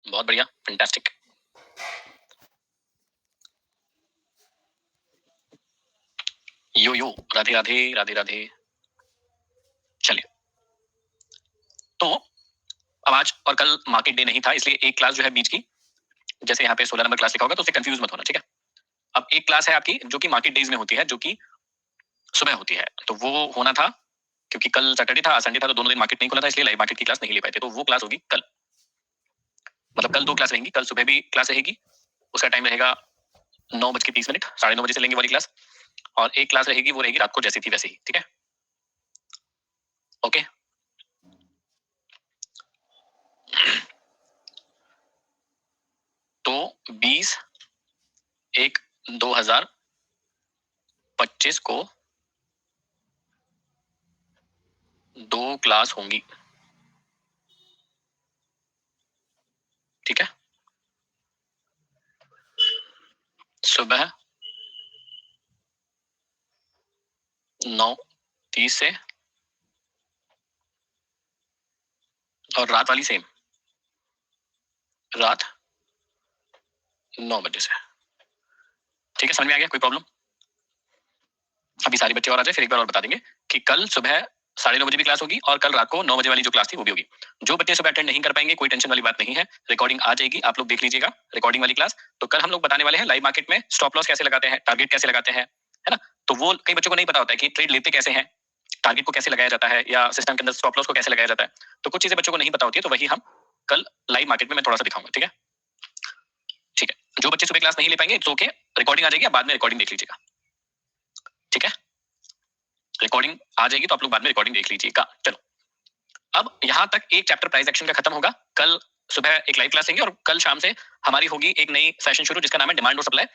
बहुत बढ़िया, फैंटास्टिक। यो यो, राधे राधे, राधे राधे। चलिए, तो अब आज और कल मार्केट डे नहीं था, इसलिए एक क्लास जो है बीच की, जैसे यहाँ पे 16 नंबर क्लास लिखा होगा, तो उससे कंफ्यूज मत होना, ठीक है। अब एक क्लास है आपकी जो कि मार्केट डेज में होती है, जो कि सुबह होती है, तो वो होना था क्योंकि कल सैटरडे था, संडे था, तो दोनों दिन मार्केट नहीं खुला था, इसलिए लाइव मार्केट की क्लास नहीं ले पाए थे। तो वो क्लास होगी कल, मतलब कल 2 क्लास रहेंगी। कल सुबह भी क्लास रहेगी, उसका टाइम रहेगा 9:30, 9:30 से लेंगे वाली क्लास, और एक क्लास रहेगी, वो रहेगी रात को जैसी थी वैसे ही, ठीक है। ओके, तो 20/1/2025 को 2 क्लास होंगी, ठीक है। सुबह 9:30 से, और रात वाली सेम, रात 9 बजे से, ठीक है। समझ में आ गया? कोई प्रॉब्लम? अभी सारे बच्चे और आ जाए, फिर एक बार और बता देंगे कि कल सुबह 9:30 बजे भी क्लास होगी, और कल रात को 9 बजे वाली जो क्लास थी वो भी होगी। जो बच्चे सुबह अटेंड नहीं कर पाएंगे, कोई टेंशन वाली बात नहीं है, रिकॉर्डिंग आ जाएगी, आप लोग देख लीजिएगा रिकॉर्डिंग वाली क्लास। तो कल हम लोग बताने वाले हैं लाइव मार्केट में स्टॉप लॉस कैसे लगाते हैं, टारगेट कैसे लगाते हैं, है ना। तो वो कई बच्चों को नहीं पता होता है कि ट्रेड लेते कैसे हैं, टारगेट को कैसे लगाया जाता है, या सिस्टम के अंदर स्टॉप लॉस को कैसे लगाया जाता है। तो कुछ चीजें बच्चों को नहीं पता होती है, तो वही हम कल लाइव मार्केट में मैं थोड़ा सा दिखाऊंगा, ठीक है। ठीक है, जो बच्चे सुबह क्लास नहीं ले पाएंगे, इट्स ओके, रिकॉर्डिंग आ जाएगी, बाद में रिकॉर्डिंग देख लीजिएगा, ठीक है। रिकॉर्डिंग आ जाएगी तो आप लोग बाद में रिकॉर्डिंग देख लीजिएगा। चलो, अब यहां तक एक चैप्टर प्राइस एक्शन का खत्म होगा। कल सुबह एक लाइव क्लास लेंगे, और कल शाम से हमारी होगी एक नई सेशन शुरू, जिसका नाम है डिमांड और सप्लाई।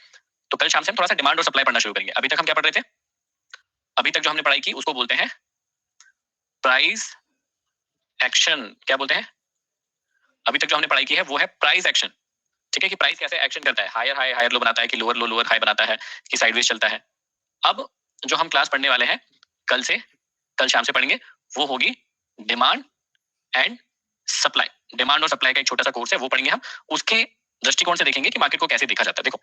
तो कल शाम से हम थोड़ा सा डिमांड और सप्लाई पढ़ना शुरू करेंगे। अभी तक हम क्या पढ़ रहे थे? अभी तक जो हमने पढ़ाई की उसको बोलते हैं प्राइस एक्शन। क्या बोलते हैं? अभी तक जो हमने पढ़ाई की है वो है प्राइस एक्शन, ठीक है, कि प्राइस कैसे एक्शन करता है, हायर हाई हायर लो बनाता है, कि लोअर लो लोअर हाई बनाता है, कि साइडवेज चलता है। अब जो हम क्लास पढ़ने वाले हैं कल से, कल शाम से पढ़ेंगे, वो होगी डिमांड एंड सप्लाई। डिमांड और सप्लाई का एक छोटा सा कोर्स है, वो पढ़ेंगे हम। उसके दृष्टिकोण से देखेंगे कि मार्केट को कैसे देखा जाता है। देखो,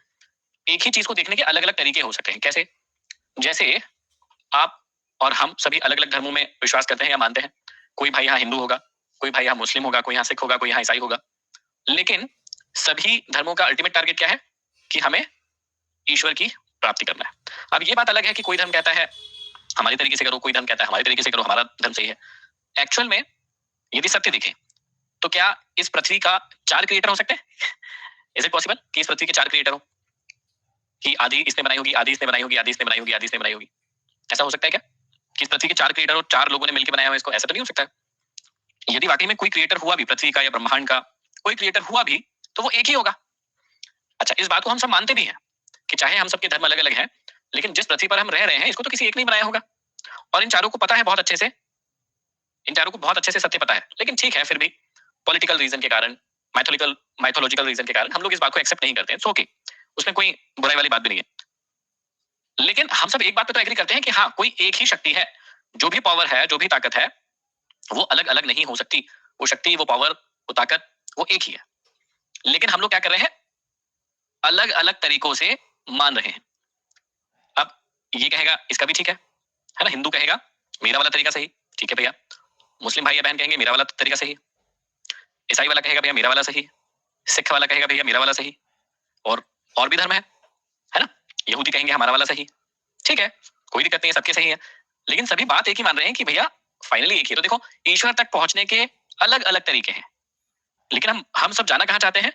एक ही चीज को देखने के अलग अलग तरीके हो सकते हैं। कैसे? जैसे आप और हम सभी अलग अलग धर्मों में विश्वास करते हैं या मानते हैं। कोई भाई यहाँ हिंदू होगा, कोई भाई यहाँ मुस्लिम होगा, कोई यहाँ सिख होगा, कोई यहाँ ईसाई होगा। लेकिन सभी धर्मों का अल्टीमेट टारगेट क्या है? कि हमें ईश्वर की प्राप्ति करना है। अब ये बात अलग है कि कोई धर्म कहता है हमारी तरीके से करो, कोई धर्म कहता है हमारी तरीके से करो, हमारा धर्म सही है। एक्चुअल में यदि सत्य देखें तो क्या इस पृथ्वी का 4 क्रिएटर हो सकते हैं? इज इट पॉसिबल कि इस पृथ्वी के 4 क्रिएटर हो, कि आदि इसने बनाई होगी, आदि इसने बनाई होगी, आदि इसने बनाई होगी, आदि इसने बनाई होगी? ऐसा हो सकता है क्या कि इस पृथ्वी के 4 क्रिएटर हो, 4 लोगों ने मिलकर बनाया हो इसको? ऐसा तो नहीं हो सकता है। यदि वाकई में कोई क्रिएटर हुआ भी, पृथ्वी का या ब्रह्मांड का कोई क्रिएटर हुआ भी, तो वो एक ही होगा। अच्छा, इस बात को हम सब मानते भी हैं कि चाहे हम सबके धर्म अलग अलग हैं, लेकिन जिस पृथ्वी पर हम रह रहे हैं इसको तो किसी एक ने बनाया होगा। और इन चारों को पता है बहुत अच्छे से, इन चारों को बहुत अच्छे से सत्य पता है। लेकिन ठीक है, फिर भी पॉलिटिकल रीजन के कारण, माइथोलॉजिकल रीजन के कारण हम लोग इस बात को एक्सेप्ट नहीं करते हैं। सो ओके, उसमें कोई बुराई वाली बात भी नहीं है। लेकिन हम सब एक बात पे तो एग्री करते हैं कि हाँ, कोई एक ही शक्ति है। जो भी पावर है, जो भी ताकत है, वो अलग अलग नहीं हो सकती। वो शक्ति, वो पावर, वो ताकत, वो एक ही है। लेकिन हम लोग क्या कर रहे हैं? अलग अलग तरीकों से मान रहे हैं। अब ये कहेगा इसका भी ठीक है ना। हिंदू कहेगा मेरा वाला तरीका सही, ठीक है भैया। मुस्लिम भाई या बहन कहेंगे मेरा वाला तरीका सही। ईसाई वाला कहेगा भैया मेरा वाला सही। सिख वाला कहेगा भैया मेरा वाला सही। और भी धर्म है ना। यहूदी कहेंगे हमारा वाला सही। ठीक है, कोई दिक्कत नहीं है, सबके सही है। लेकिन सभी बात एक ही मान रहे हैं कि भैया फाइनली एक ही। तो देखो, ईश्वर तक पहुंचने के अलग अलग तरीके हैं, लेकिन हम सब जाना कहाँ चाहते हैं?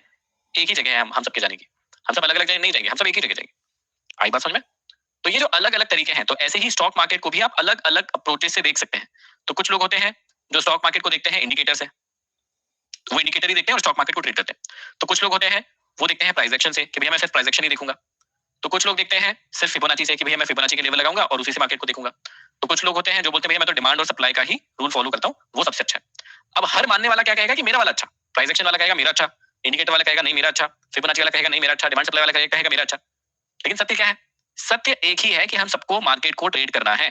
एक ही जगह है हम सबके जाने की। हम सब अलग अलग जगह नहीं जाएंगे, हम सब एक ही जगह जाएंगे। आई बात समझ में? तो ये जो अलग अलग तरीके हैं, तो ऐसे ही स्टॉक मार्केट को भी आप अलग अलग अप्रोचेस से देख सकते हैं। तो कुछ लोग होते हैं जो स्टॉक मार्केट को देखते हैं इंडिकेटर से, वो इंडिकेटर ही देखते हैं और स्टॉक मार्केट को ट्रेड करते हैं। तो कुछ लोग होते हैं वो देखते हैं प्राइस एक्शन से, कि भैया मैं सिर्फ प्राइस एक्शन ही देखूंगा। तो कुछ लोग देखते हैं सिर्फ फिबोनाची से, कि भैया मैं फिबोनाची के लेवल लगाऊंगा और उसी से मार्केट को देखूंगा। तो कुछ लोग होते हैं जो बोलते हैं भैया मैं तो डिमांड और सप्लाई का ही रूल फॉलो करता हूँ, वो सबसे अच्छा है। अब हर मानने वाला क्या कहेगा कि मेरा वाला अच्छा, प्राइस एक्शन वाला कहेगा मेरा अच्छा, इंडिकेटर वाला कहेगा नहीं मेरा अच्छा, फिबोनाची वाला कहेगा नहीं मेरा अच्छा, डिमांड सप्लाई वाला कहेगा मेरा अच्छा। लेकिन सत्य क्या है? सत्य एक ही है कि हम सबको मार्केट को ट्रेड करना है।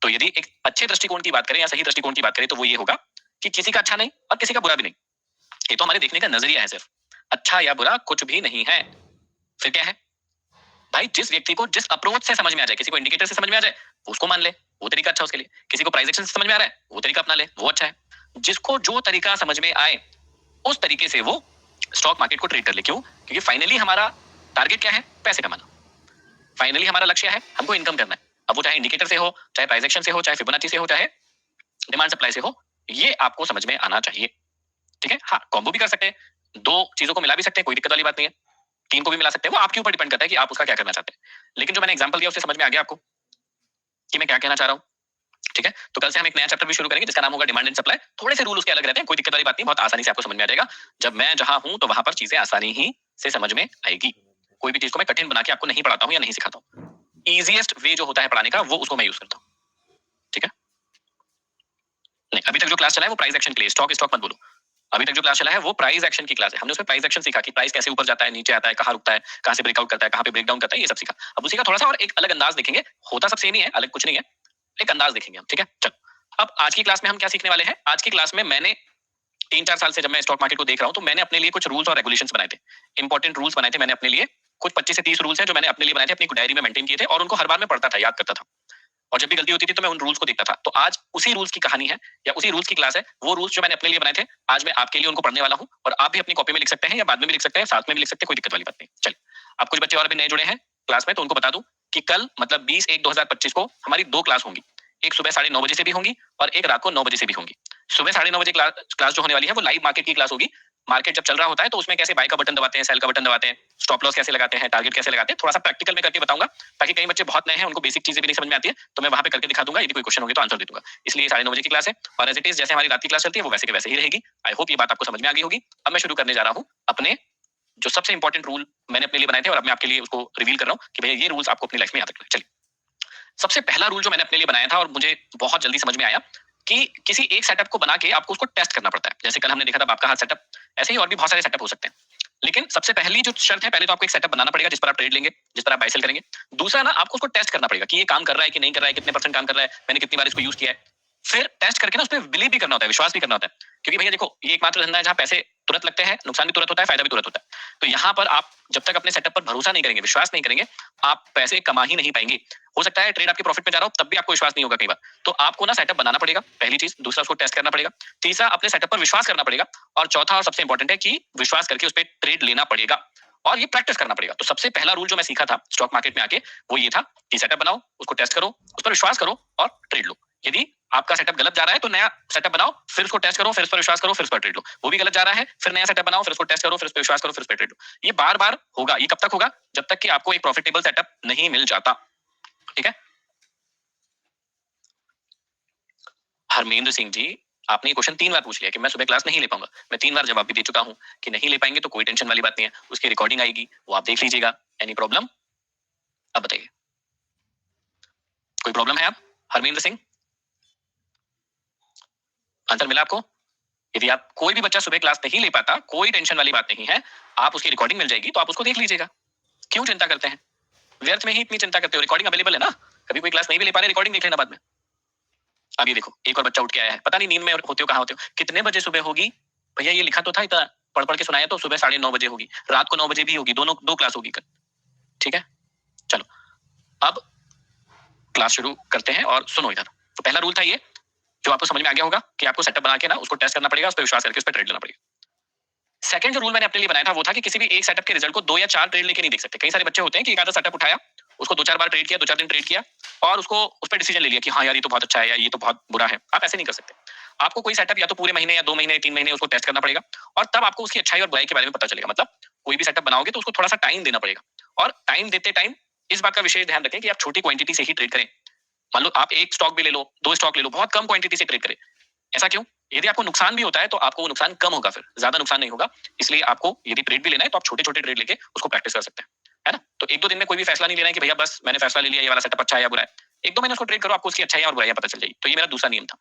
तो यदि एक अच्छे दृष्टिकोण की बात करें या सही दृष्टिकोण की बात करें, तो वो ये होगा कि किसी का अच्छा नहीं और किसी का बुरा भी नहीं। ये तो हमारे देखने का नजरिया है सिर्फ, अच्छा या बुरा कुछ भी नहीं है। फिर क्या है भाई, जिस व्यक्ति को जिस अप्रोच से समझ में आ जाए, किसी को इंडिकेटर से समझ में आ जाए उसको मान ले, वो तरीका अच्छा उसके लिए। किसी को प्राइस एक्शन से समझ में आ रहा है वो तरीका अपना ले, वो अच्छा है। जिसको जो तरीका समझ में आए उस तरीके से वो स्टॉक मार्केट को ट्रेड कर ले। क्यों? क्योंकि फाइनली हमारा टारगेट क्या है? पैसे कमाना। फाइनली हमारा लक्ष्य है हमको इनकम करना है। अब वो चाहे इंडिकेटर से हो, चाहे प्राइस एक्शन से हो, चाहे फिबोनाची से हो, चाहे डिमांड सप्लाई से हो, ये आपको समझ में आना चाहिए। ठीक है, हाँ कॉम्बो भी कर सकते हैं, दो चीजों को मिला भी सकते हैं, कोई दिक्कत वाली बात नहीं है। तीन को भी मिला सकते हैं, वो आपके ऊपर डिपेंड करता है कि आप उसका क्या करना चाहते हैं। लेकिन जो मैंने एग्जांपल दिया उससे समझ में आ गया आपको कि मैं क्या कहना चाह रहा हूँ। ठीक है, तो कल से हम एक नया चैप्टर भी शुरू करेंगे जिसका नाम होगा डिमांड एंड सप्लाई। थोड़े से रूल उसके अलग रहते हैं, कोई दिक्कत वाली बात नहीं, बहुत आसानी से आपको समझ में आ जाएगा। जब मैं जहां हूं तो वहां पर चीजें आसानी ही से समझ में आएगी। कोई भी चीज को मैं कठिन बना के आपको नहीं पढ़ाता हूँ या नहीं सिखाता हूँ। इजीएस्ट वे जो होता है पढ़ाने का वो उसको मैं यूज करता हूँ। ठीक है, नहीं अभी तक जो क्लास चला है वो प्राइस एक्शन के लिए, स्टॉक स्टॉक मत बोलो। अभी तक जो क्लास चला है वो प्राइस एक्शन की क्लास है। हमने उसमें प्राइस एक्शन सीखा कि प्राइस कैसे ऊपर जाता है, नीचे आता है, कहाँ रुकता है, कहाँ से ब्रेकआउट करता है, कहाँ पे ब्रेक डाउन करता है, ये सब सीखा। अब उसी का थोड़ा सा और एक अलग अंदाज देखेंगे, होता सब सेम ही है, अलग कुछ नहीं है, एक अंदाज देखेंगे हम। ठीक है, चलो अब आज की क्लास में हम क्या सीखने वाले हैं। आज की क्लास में मैंने 3-4 साल से जब मैं स्टॉक मार्केट को देख रहा हूं तो मैंने अपने लिए कुछ रूल्स और रेगुलेशंस बनाए थे, इंपॉर्टेंट रूल्स बनाए थे मैंने अपने लिए। कुछ 25 से 30 रूल्स हैं जो मैंने अपने लिए बनाए थे, अपनी डायरी में मेंटेन किए थे और उनको हर बार मैं पढ़ता था, याद करता था, और जब भी गलती होती थी तो मैं उन रूल्स को देखता था। तो आज उसी रूल्स की कहानी है या उसी रूल्स की क्लास है। वो रूल्स जो मैंने अपने लिए बनाए थे आज मैं आपके लिए उनको पढ़ने वाला हूं, और आप भी अपनी कॉपी में लिख सकते हैं या बाद में भी लिख सकते हैं, साथ में भी लिख सकते हैं, कोई दिक्कत वाली बात नहीं। चलिए, अब कुछ बच्चे और भी नए जुड़े हैं क्लास में तो उनको बता दूं कि कल मतलब 20/1/2025 को हमारी 2 क्लास होंगी। एक सुबह 9:30 बजे से भी होंगी और एक रात को 9 बजे से भी होंगी। सुबह 9:30 बजे क्लास जो होने वाली है वो लाइव मार्केट की क्लास होगी। मार्केट जब चल रहा होता है तो उसमें कैसे बाय का बटन दबाते हैं, सेल का बटन दबाते हैं, स्टॉप लॉस कैसे लगाते हैं, टारगेट कैसे लगाते हैं, थोड़ा सा प्रैक्टिकल में करके बताऊंगा, ताकि कई बच्चे बहुत नए हैं उनको बेसिक चीजें भी नहीं समझ में आती है, तो मैं वहां पे करके दिखा दूंगा। यदि कोई क्वेश्चन होंगे तो आंसर दे दूंगा। इसलिए 9:30 बजे की क्लास है और एज इट इज जैसे हमारी रात की क्लास चलती है वो वैसे के वैसे ही रहेगी। आई होप ये बात आपको समझ में आ गई होगी। अब मैं शुरू करने जा रहा हूँ अपने जो सबसे इंपॉर्टेंट रूल मैंने अपने लिए बनाए थे और अब मैं आपके लिए उसको रिवील कर रहा हूँ कि भैया ये रूल्स आपको अपनी लाइफ में याद रखना है। चलिए, सबसे पहला रूल जो मैंने अपने लिए बनाया था और मुझे बहुत जल्दी समझ में आया कि किसी एक सेटअप को बना के आपको उसको टेस्ट करना पड़ता है। जैसे कल हमने देखा था आपका हाथ सेटअप, ऐसे ही और भी बहुत सारे सेटअप हो सकते हैं। लेकिन सबसे पहली जो शर्त है, पहले तो आपको एक सेटअप बनाना पड़ेगा जिस पर आप ट्रेड लेंगे, जिस पर आप बाय सेल करेंगे। दूसरा ना, आपको उसको टेस्ट करना पड़ेगा कि ये काम कर रहा है कि नहीं कर रहा है, कितने % काम कर रहा है, मैंने कितनी बार इसको यूज किया है। फिर टेस्ट करके ना उस पर बिलीव भी करना होता है, विश्वास भी करना होता है। क्योंकि भैया देखो, ये एकमात्र धंधा है जहाँ पैसे तुरंत लगते हैं, नुकसान भी तुरंत होता है, फायदा भी तुरंत होता है। तो यहाँ पर आप जब तक अपने सेटअप पर भरोसा नहीं करेंगे, विश्वास नहीं करेंगे, आप पैसे कमा ही नहीं पाएंगे। हो सकता है ट्रेड आपके प्रॉफिट में जा रहा हो तब भी आपको विश्वास नहीं होगा कई बार। तो आपको ना सेटअप बनाना पड़ेगा, पहली चीज। दूसरा, उसको टेस्ट करना पड़ेगा। तीसरा, अपने सेटअप पर विश्वास करना पड़ेगा। और चौथा और सबसे इंपॉर्टेंट है कि विश्वास करके उस पर ट्रेड लेना पड़ेगा और ये प्रैक्टिस करना पड़ेगा। तो सबसे पहला रूल जो मैं सीखा था स्टॉक मार्केट में आके वो ये था कि सेटअप बनाओ, उसको टेस्ट करो, उस पर विश्वास करो और ट्रेड लो। यदि आपका सेटअप गलत जा रहा है तो नया सेटअप बनाओ, फिर उसको टेस्ट करो, फिर उस पर विश्वास करो, फिर उस पर ट्रेड लो। वो भी गलत जा रहा है, फिर नया सेटअप बनाओ, फिर उसको टेस्ट करो, फिर उस पर विश्वास करो, फिर उस पर ट्रेड लो। ये बार बार होगा। ये कब तक होगा? जब तक कि आपको एक प्रॉफिटेबल सेटअप नहीं मिल जाता। ठीक है, हरमेंद्र सिंह जी, आपने ये क्वेश्चन 3 बार पूछ लिया कि मैं सुबह क्लास नहीं ले पाऊंगा। मैं 3 बार जवाब भी दे चुका हूं कि नहीं ले पाएंगे तो कोई टेंशन वाली बात नहीं है, उसकी रिकॉर्डिंग आएगी, वो आप देख लीजिएगा। Any problem? अब बताइए, कोई प्रॉब्लम है? आप हरमेंद्र सिंह, आंसर मिला आपको? यदि आप कोई भी बच्चा सुबह क्लास नहीं ले पाता, कोई टेंशन वाली बात नहीं है, आप उसकी रिकॉर्डिंग मिल जाएगी तो आप उसको देख लीजिएगा। क्यों चिंता करते हैं? व्यर्थ में ही इतनी चिंता करते हो। रिकॉर्डिंग अवेलेबल है ना, कभी कोई क्लास नहीं भी ले पा रहे, रिकॉर्डिंग देख लेना बाद में। अब ये देखो, एक और बच्चा उठ के आया है, पता नहीं नींद में होते हो, कहाँ होते हो, कितने बजे सुबह होगी भैया? ये लिखा तो था, इतना पढ़ पढ़ के सुनाया तो सुबह 9:30 बजे होगी, रात को 9 बजे भी होगी, दोनों 2 क्लास होगी कल। ठीक है, चलो अब क्लास शुरू करते हैं और सुनो इधर। तो पहला रूल था ये, जो आपको समझ में आ गया होगा कि आपको सेटअप बना के ना उसको टेस्ट करना पड़ेगा, उस पर विश्वास करके उस पर ट्रेड लेना पड़ेगा। सेकंड जो रूल मैंने अपने लिए बनाया था वो था कि किसी भी एक सेटअप के रिजल्ट को 2 या 4 ट्रेड लेके नहीं देख सकते। कई सारे बच्चे होते हैं कि एक आधा सेटअप उठाया, उसको 2-4 बार ट्रेड किया, 2-4 दिन ट्रेड किया और उसको उस पर डिसीजन ले लिया कि हाँ यार ये तो बहुत अच्छा है या ये तो बहुत बुरा है। आप ऐसे नहीं कर सकते। आपको कोई सेटअप या तो पूरे महीने या 2 महीने 3 महीने उसको टेस्ट करना पड़ेगा और तब आपको उसकी अच्छाई और बुराई के बारे में पता चलेगा। मतलब कोई भी सेटअप बनाओगे तो उसको थोड़ा सा टाइम देना पड़ेगा और टाइम देते टाइम इस बात का विशेष ध्यान रखें कि आप छोटी क्वांटिटी से ही ट्रेड करें। मान लो आप एक स्टॉक भी ले लो, 2 स्टॉक ले लो, बहुत कम क्वांटिटी से ट्रेड करें। ऐसा क्यों? यदि आपको नुकसान भी होता है तो आपको वो नुकसान कम होगा, फिर ज्यादा नुकसान नहीं होगा। इसलिए आपको यदि ट्रेड भी लेना है तो आप छोटे छोटे ट्रेड लेके उसको प्रैक्टिस कर सकते हैं, है ना। तो 1-2 दिन में कोई भी फैसला नहीं लेना है कि भैया बस मैंने फैसला ले लिया ये वाला सेटअप अच्छा है या बुरा है। 1-2 महीने उसको ट्रेड करो, आपको उसकी अच्छाई और बुराइयां पता चल जाएगी। तो ये मेरा दूसरा नियम था।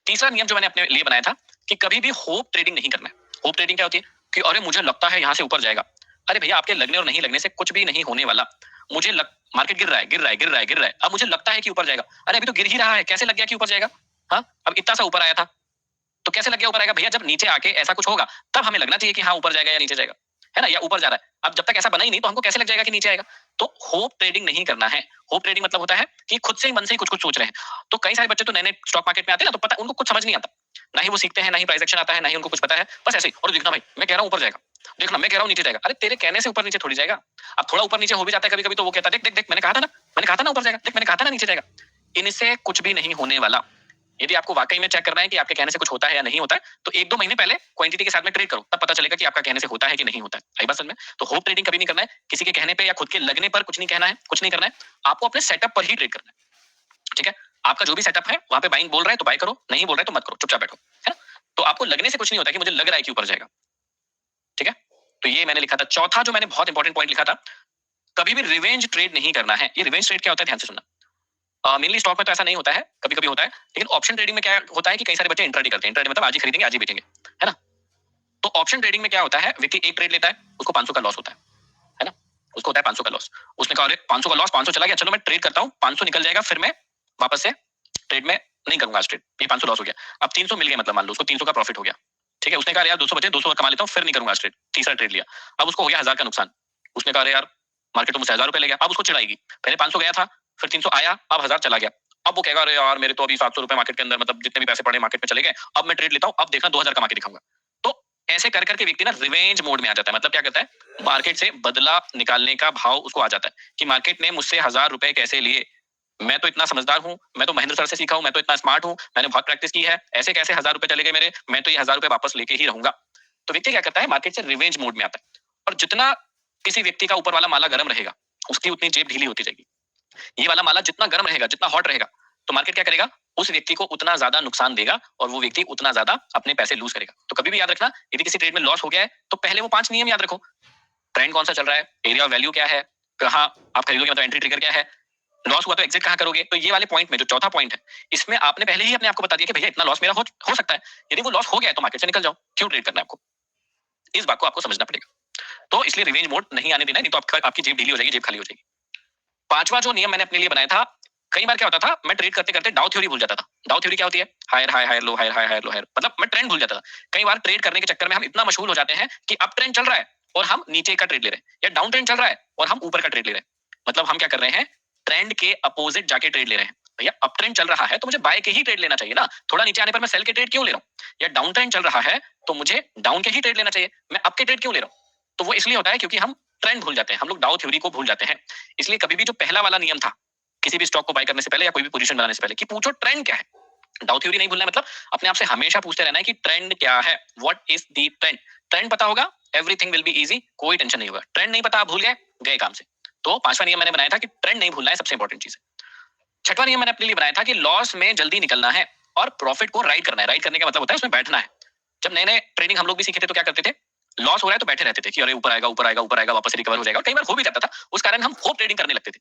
तीसरा नियम जो मैंने अपने लिए बनाया था कि कभी भी होप ट्रेडिंग नहीं करना है। होप ट्रेडिंग क्या होती है कि अरे मुझे लगता है यहाँ से ऊपर जाएगा। अरे भैया, आपके लगने और नहीं लगने से कुछ भी नहीं होने वाला। मार्केट गिर रहा है, गिर रहा है, गिर रहा है, गिर रहा है, अब मुझे लगता है कि ऊपर जाएगा। अरे अभी तो गिर ही रहा है, कैसे लग गया कि ऊपर जाएगा? हाँ, अब इतना सा ऊपर आया था, तो कैसे लग गया ऊपर आएगा? भैया जब नीचे आके ऐसा कुछ होगा तब हमें लगना चाहिए कि हाँ ऊपर जाएगा या नीचे जाएगा, है ना, या ऊपर जा रहा है। अब जब तक ऐसा बना ही नहीं तो हमको कैसे लग जाएगा कि नीचे आएगा? तो होप ट्रेडिंग नहीं करना है। होप ट्रेडिंग मतलब होता है कि खुद से ही मन से ही कुछ कुछ सोच रहे हैं। तो कई सारे बच्चे तो नए नए स्टॉक मार्केट में आते हैं ना, तो पता उनको कुछ समझ नहीं आता, ना ही वो सीखते हैं, ना ही प्राइस एक्शन आता है, ना ही उनको कुछ पता है, बस ऐसे ही। और देखना भाई मैं कह रहा हूँ ऊपर जाएगा, देखना मैं कह रहा हूँ नीचे जाएगा। अरे तेरे कहने से ऊपर नीचे थोड़ी जाएगा। अब थोड़ा ऊपर नीचे हो भी जाता है कभी कभी, तो वो कहता है देख देख देख मैंने कहा था ना, मैंने कहा था ना ऊपर जाएगा, देख मैंने कहा था ना नीचे जाएगा। इनसे कुछ भी नहीं होने वाला। यदि आपको वाकई में चेक करना है कि आपके कहने से कुछ होता है या नहीं होता है, तो 1-2 महीने पहले क्वांटिटी के साथ में ट्रेड करो, तब पता चलेगा कि आपका कहने से होता है कि नहीं होता है। आई बात समझ में? तो होप ट्रेडिंग कभी नहीं करना है, किसी के कहने पे या खुद के लगने पर कुछ नहीं कहना है, कुछ नहीं करना है। आपको अपने सेटअप पर ही ट्रेड करना है। ठीक है? आपका जो भी सेटअप है वहां पे बाइंग बोल रहा है तो बाय करो, नहीं बोल रहा है तो मत करो, चुपचाप बैठो, है ना? तो आपको लगने से कुछ नहीं होता कि मुझे लग रहा है कि ऊपर जाएगा। ठीक है? तो ये मैंने लिखा था। चौथा जो मैंने बहुत इंपॉर्टेंट पॉइंट लिखा था, कभी भी रिवेंज ट्रेड नहीं करना है। ये रिवेंज ट्रेड क्या होता है, ध्यान से सुनना। मेनली स्टॉक में तो ऐसा नहीं होता है, कभी कभी होता है, लेकिन ऑप्शन ट्रेडिंग में क्या होता है कि कई सारे बच्चे इंट्राडे करते हैं। इंट्राडे मतलब आज ही खरीदेंगे आज ही बेचेंगे, है ना? तो ऑप्शन ट्रेडिंग में क्या होता है, व्यक्ति एक ट्रेड लेता है, उसको 500 का लॉस होता है ना? उसको होता है 500 का लॉस। उसने कहा अरे 500 का लॉस, 500 चला गया, चलो मैं ट्रेड करता हूँ, 500 निकल जाएगा, फिर मैं वापस से ट्रेड में नहीं करूंगा आज ट्रेड, ये 500 लॉस हो गया। अब 300 मिल गया, मतलब मान लो उसको 300 का प्रॉफिट हो गया। ठीक है, उसने कहा यार 200 बचे, 200 कमा लेता हूँ, फिर नहीं करूंगा आज ट्रेड। तीसरा ट्रेड लिया, अब उसको हो गया 1000 का नुकसान। उसने कहा यार मार्केट तो मुझसे 1000 रुपए ले गया। अब उसको चिढ़ाएगी, पहले 500 गया था, फिर 300 आया, अब 1000 चला गया। अब वो कहेगा अरे यार मेरे तो अभी 700 रुपए मार्केट के अंदर, मतलब जितने भी पैसे पड़े मार्केट में चले गए, अब मैं ट्रेड लेता हूँ, अब देखना 2000 कमा के दिखाऊंगा। तो ऐसे कर करके व्यक्ति ना रिवेंज मोड में आ जाता है। मतलब क्या कहता है, मार्केट से बदला निकालने का भाव उसको आ जाता है कि मार्केट ने मुझसे 1000 रुपए कैसे लिए, मैं तो इतना समझदार हूँ, मैं तो महेंद्र सर से सीखा हूँ, मैं तो इतना स्मार्ट हूँ, मैंने बहुत प्रैक्टिस की है, ऐसे कैसे 1000 रुपए चले गए मेरे, मैं तो ये 1000 रुपए वापस लेके ही रहूंगा। तो व्यक्ति क्या करता है, मार्केट से रिवेंज मोड में आता है। और जितना किसी व्यक्ति का ऊपर वाला माला गर्म रहेगा, उसकी उतनी जेब ढीली होती जाएगी। ये वाला माला जितना गर्म रहेगा, जितना हॉट रहेगा, तो मार्केट क्या करेगा, उस व्यक्ति को उतना ज्यादा नुकसान देगा और वो व्यक्ति उतना ज्यादा अपने पैसे लूज करेगा। तो कभी भी याद रखना, यदि किसी ट्रेड में लॉस हो गया है तो पहले वो 5 नियम याद रखो। ट्रेंड कौन सा चल रहा है, एरिया ऑफ वैल्यू क्या है, कहाँ आप खरीदोगे, मतलब एंट्री ट्रिगर क्या है, लॉस हुआ तो एग्जिट कहाँ करोगे। तो ये वाले पॉइंट में जो चौथा पॉइंट है, इसमें आपने पहले ही अपने आपको बता दिया कि भैया इतना लॉस मेरा हो सकता है। यदि वो लॉस हो गया है तो मार्केट से निकल जाओ, क्यों ट्रेड करना है आपको, इस बात को आपको समझना पड़ेगा। तो इसलिए रिवेंज मोड नहीं आने देना है, नहीं तो आपकी जेब ढीली हो जाएगी, जेब खाली हो जाएगी। पांचवा जो नियम मैंने अपने लिए बनाया था, कई बार क्या होता था, मैं ट्रेड करते करते डाउ थ्योरी भूल जाता था। डाउ थ्योरी क्या होती है, higher high higher low, higher high higher low higher, मतलब मैं ट्रेंड भूल जाता था। कई बार ट्रेड करने के चक्कर में हम इतना मशहूर हो जाते हैं कि अप ट्रेंड चल रहा है और हम नीचे का ट्रेड ले रहे हैं, या डाउन ट्रेंड चल रहा है और हम ऊपर का ट्रेड ले रहे हैं। मतलब हम क्या कर रहे हैं, ट्रेंड के अपोजिट जाके ट्रेड ले रहे हैं। भैया अप ट्रेंड चल रहा है तो मुझे बाय के ही ट्रेड लेना चाहिए ना, थोड़ा नीचे आने पर मैं सेल के ट्रेड क्यों ले रहा हूँ, या डाउन ट्रेंड चल रहा है तो मुझे डाउन के ही ट्रेड लेना चाहिए, मैं अप के ट्रेड क्यों ले रहा हूँ। तो वो इसलिए होता है क्योंकि हम ट्रेंड भूल जाते हैं, हम लोग डाउ थ्योरी को भूल जाते हैं। इसलिए कभी भी जो पहला वाला नियम था किसी भी स्टॉक को बाय करने से पहले या कोई भी पोजीशन बनाने से पहले, कि पूछो ट्रेंड क्या है, डाउ थ्योरी नहीं भूलना है। मतलब अपने आप से हमेशा पूछते रहना है कि ट्रेंड क्या है, what is the trend. Trend पता होगा, एवरीथिंग विल बी इजी, कोई टेंशन नहीं होगा। ट्रेंड नहीं पता, आप भूल गए, गए काम से। तो पांचवा नियम मैंने बनाया था कि ट्रेंड नहीं भूलना है, सबसे इंपॉर्टेंट चीज है। छठवां नियम मैंने अपने लिए बनाया था कि लॉस में जल्दी निकलना है और प्रॉफिट को राइड करना है। राइड करने का मतलब होता है उसमें बैठना है। जब नए नए ट्रेडिंग हम लोग भी सीखे थे तो क्या करते थे, लॉस हो रहा है तो बैठे रहते थे कि अरे ऊपर आएगा ऊपर आएगा ऊपर आएगा, वापस रिकवर हो जाएगा। कई बार हो भी जाता था, उस कारण हम होप ट्रेडिंग करने लगते थे।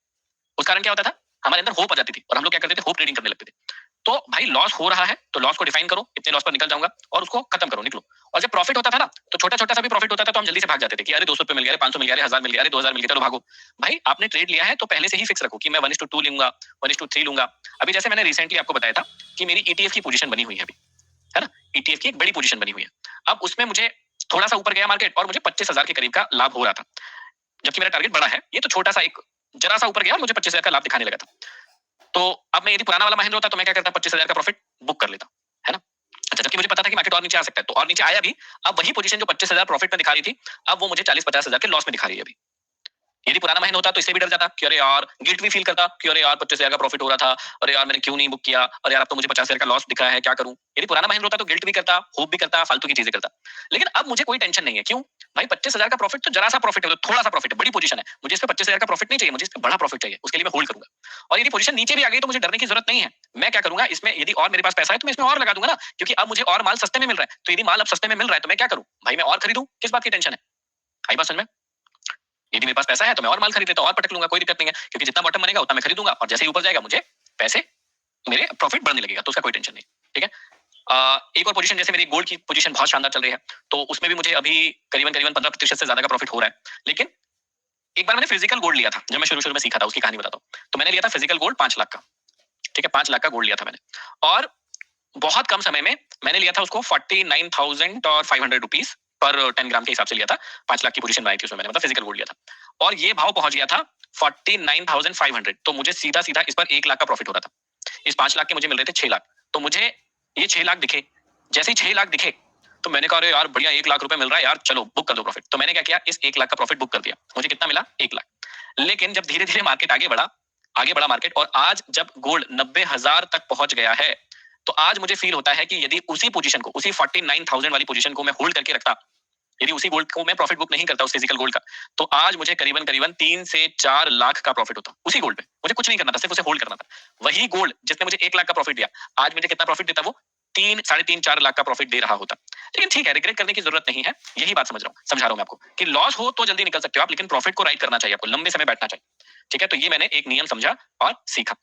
उस कारण क्या होता था, हमारे अंदर होप आ जाती थी और हम लोग क्या करते थे, होप ट्रेडिंग करने लगते थे। तो भाई लॉस हो रहा है तो लॉस को डिफाइन करो, इतने लॉस पर निकल जाऊंगा और उसको खत्म करो, निकलो। और जब प्रॉफिट होता था ना, तो छोटा छोटा सा भी प्रॉफिट होता था तो हम जल्दी से भाग जाते थे कि अरे 200 रुपए मिल गया, 500 मिल गया, 1000 मिल गया, 2000 मिल गया, चलो भागो। भाई आपने ट्रेड लिया है तो पहले से ही फिक्स रखो कि मैं 1:2 लूंगा, 1:3 लूंगा। अभी जैसे मैंने रिसेंटली आपको बताया था कि मेरी ईटीएफ की पोजीशन बनी हुई है अभी, है ना, ईटीएफ की एक बड़ी पोजीशन बनी हुई है। अब उसमें मुझे थोड़ा सा ऊपर गया मार्केट और मुझे 25,000 के करीब का लाभ हो रहा था, जबकि मेरा टारगेट बड़ा है। ये तो छोटा सा एक जरा सा ऊपर गया और मुझे 25,000 का लाभ दिखाने लगा था। तो अब मैं यदि पुराना वाला महेंद्र होता तो मैं क्या करता, 25,000 का प्रॉफिट बुक कर लेता, है ना। अच्छा, जबकि मुझे पता था कि मार्केट और नीचे आ सकता है, तो और नीचे आया भी। अब वही पोजीशन जो 25,000 प्रॉफिट में दिखा रही थी, अब वो मुझे 40-50,000 के लॉस में दिखा रही है अभी। यदि पुराना महीना होता तो इससे भी डर जाता कि अरे यार, गिल्ट भी फील करता कि अरे यार 25,000 का प्रॉफिट हो रहा था, अरे यार मैंने क्यों नहीं बुक किया, अरे यार अब तो मुझे 50,000 का लॉस दिख रहा है, क्या करूं। यदि पुराना महीना होता तो गिल्ट भी करता, होप भी करता, फालतू की चीजें करता। लेकिन अब मुझे कोई टेंशन नहीं है, क्यों भाई, 25,000 का प्रॉफिट तो जरा सा प्रॉफिट है, तो थोड़ा सा प्रॉफिट है, बड़ी पोजीशन है, मुझे इस पे 25,000 का प्रॉफिट नहीं चाहिए, मुझे इस पे बड़ा प्रॉफिट चाहिए, उसके लिए मैं होल्ड करूंगा। और यदि पोजीशन नीचे भी आ गई तो मुझे डरने की जरूरत नहीं है। मैं क्या करूंगा, इसमें यदि और मेरे पास पैसा है तो मैं इसमें और लगा दूंगा ना, क्योंकि अब मुझे और माल सस्ते में मिल रहा है। तो यदि माल अब सस्ते में मिल रहा है तो मैं क्या करूं भाई, मैं और खरीदूं, किस बात की टेंशन है। आई बात समझ में। यदि मेरे पास पैसा है तो मैं और माल खरीद लेता हूं और पटक लूंगा, कोई दिक्कत नहीं है, क्योंकि जितना बॉटम बनेगा उतना मैं खरीदूंगा और जैसे ही ऊपर जाएगा मुझे पैसे, मेरे प्रॉफिट बढ़ने लगेगा, तो उसका कोई टेंशन नहीं। ठीक है। एक और पोजीशन, जैसे मेरी गोल्ड की पोजीशन बहुत शानदार चल रही है, तो उसमें भी मुझे अभी करीबन 15% से ज्यादा का प्रॉफिट हो रहा है। लेकिन एक बार मैंने फिजिकल गोल्ड लिया था, जब मैं शुरू में सीखा था, उसकी कहानी बताता हूँ। तो मैंने लिया था फिजिकल गोल्ड 5 लाख का। ठीक है, 5 लाख का गोल्ड लिया था मैंने। और बहुत कम समय में मैंने लिया था उसको 49,500 रुपीज पर 10 ग्राम के हिसाब से लिया था। 5 लाख की पोजीशन बनाई थी उसमें मैंने, मतलब फिजिकल गोल्ड लिया था और ये भाव पहुंच गया था 49,500। तो मुझे सीधा सीधा इस पर 1 लाख का प्रॉफिट हो रहा था। इस 5 लाख के मुझे मिल रहे थे 6 लाख। तो मुझे ये 6 लाख दिखे, जैसे ही 6 लाख दिखे तो मैंने कहा अरे यार बढ़िया 1 लाख रुपए मिल रहा है यार, चलो बुक कर दो प्रॉफिट। तो मैंने क्या किया, इस 1 लाख का प्रॉफिट बुक कर दिया। मुझे कितना मिला, 1 लाख। लेकिन जब धीरे धीरे मार्केट आगे बढ़ा मार्केट, और आज जब गोल्ड 90,000 तक पहुंच गया है, तो आज मुझे फील होता है कि यदि उसी पोजीशन को, उसी 49,000 वाली पोजीशन को मैं होल्ड करके रखता, यदि उसी गोल्ड को मैं प्रॉफिट बुक नहीं करता उस फिजिकल गोल्ड का, तो आज मुझे करीबन करीबन 3 से 4 लाख का प्रॉफिट होता उसी गोल्ड पे। मुझे कुछ नहीं करना था, सिर्फ उसे होल्ड करना था। वही गोल्ड जिसने मुझे 1 लाख का प्रॉफिट दिया, आज मुझे कितना प्रॉफिट देता, वो 3, 3.5, 4 लाख का प्रॉफिट दे रहा होता। लेकिन ठीक है, रिग्रेट करने की जरूरत नहीं है। यही बात समझा रहा हूं मैं आपको कि लॉस हो तो जल्दी निकल सकते हो आप, लेकिन प्रॉफिट को राइट करना चाहिए आपको, लंबे समय बैठना चाहिए। ठीक है, तो ये मैंने एक नियम समझा और सीखा।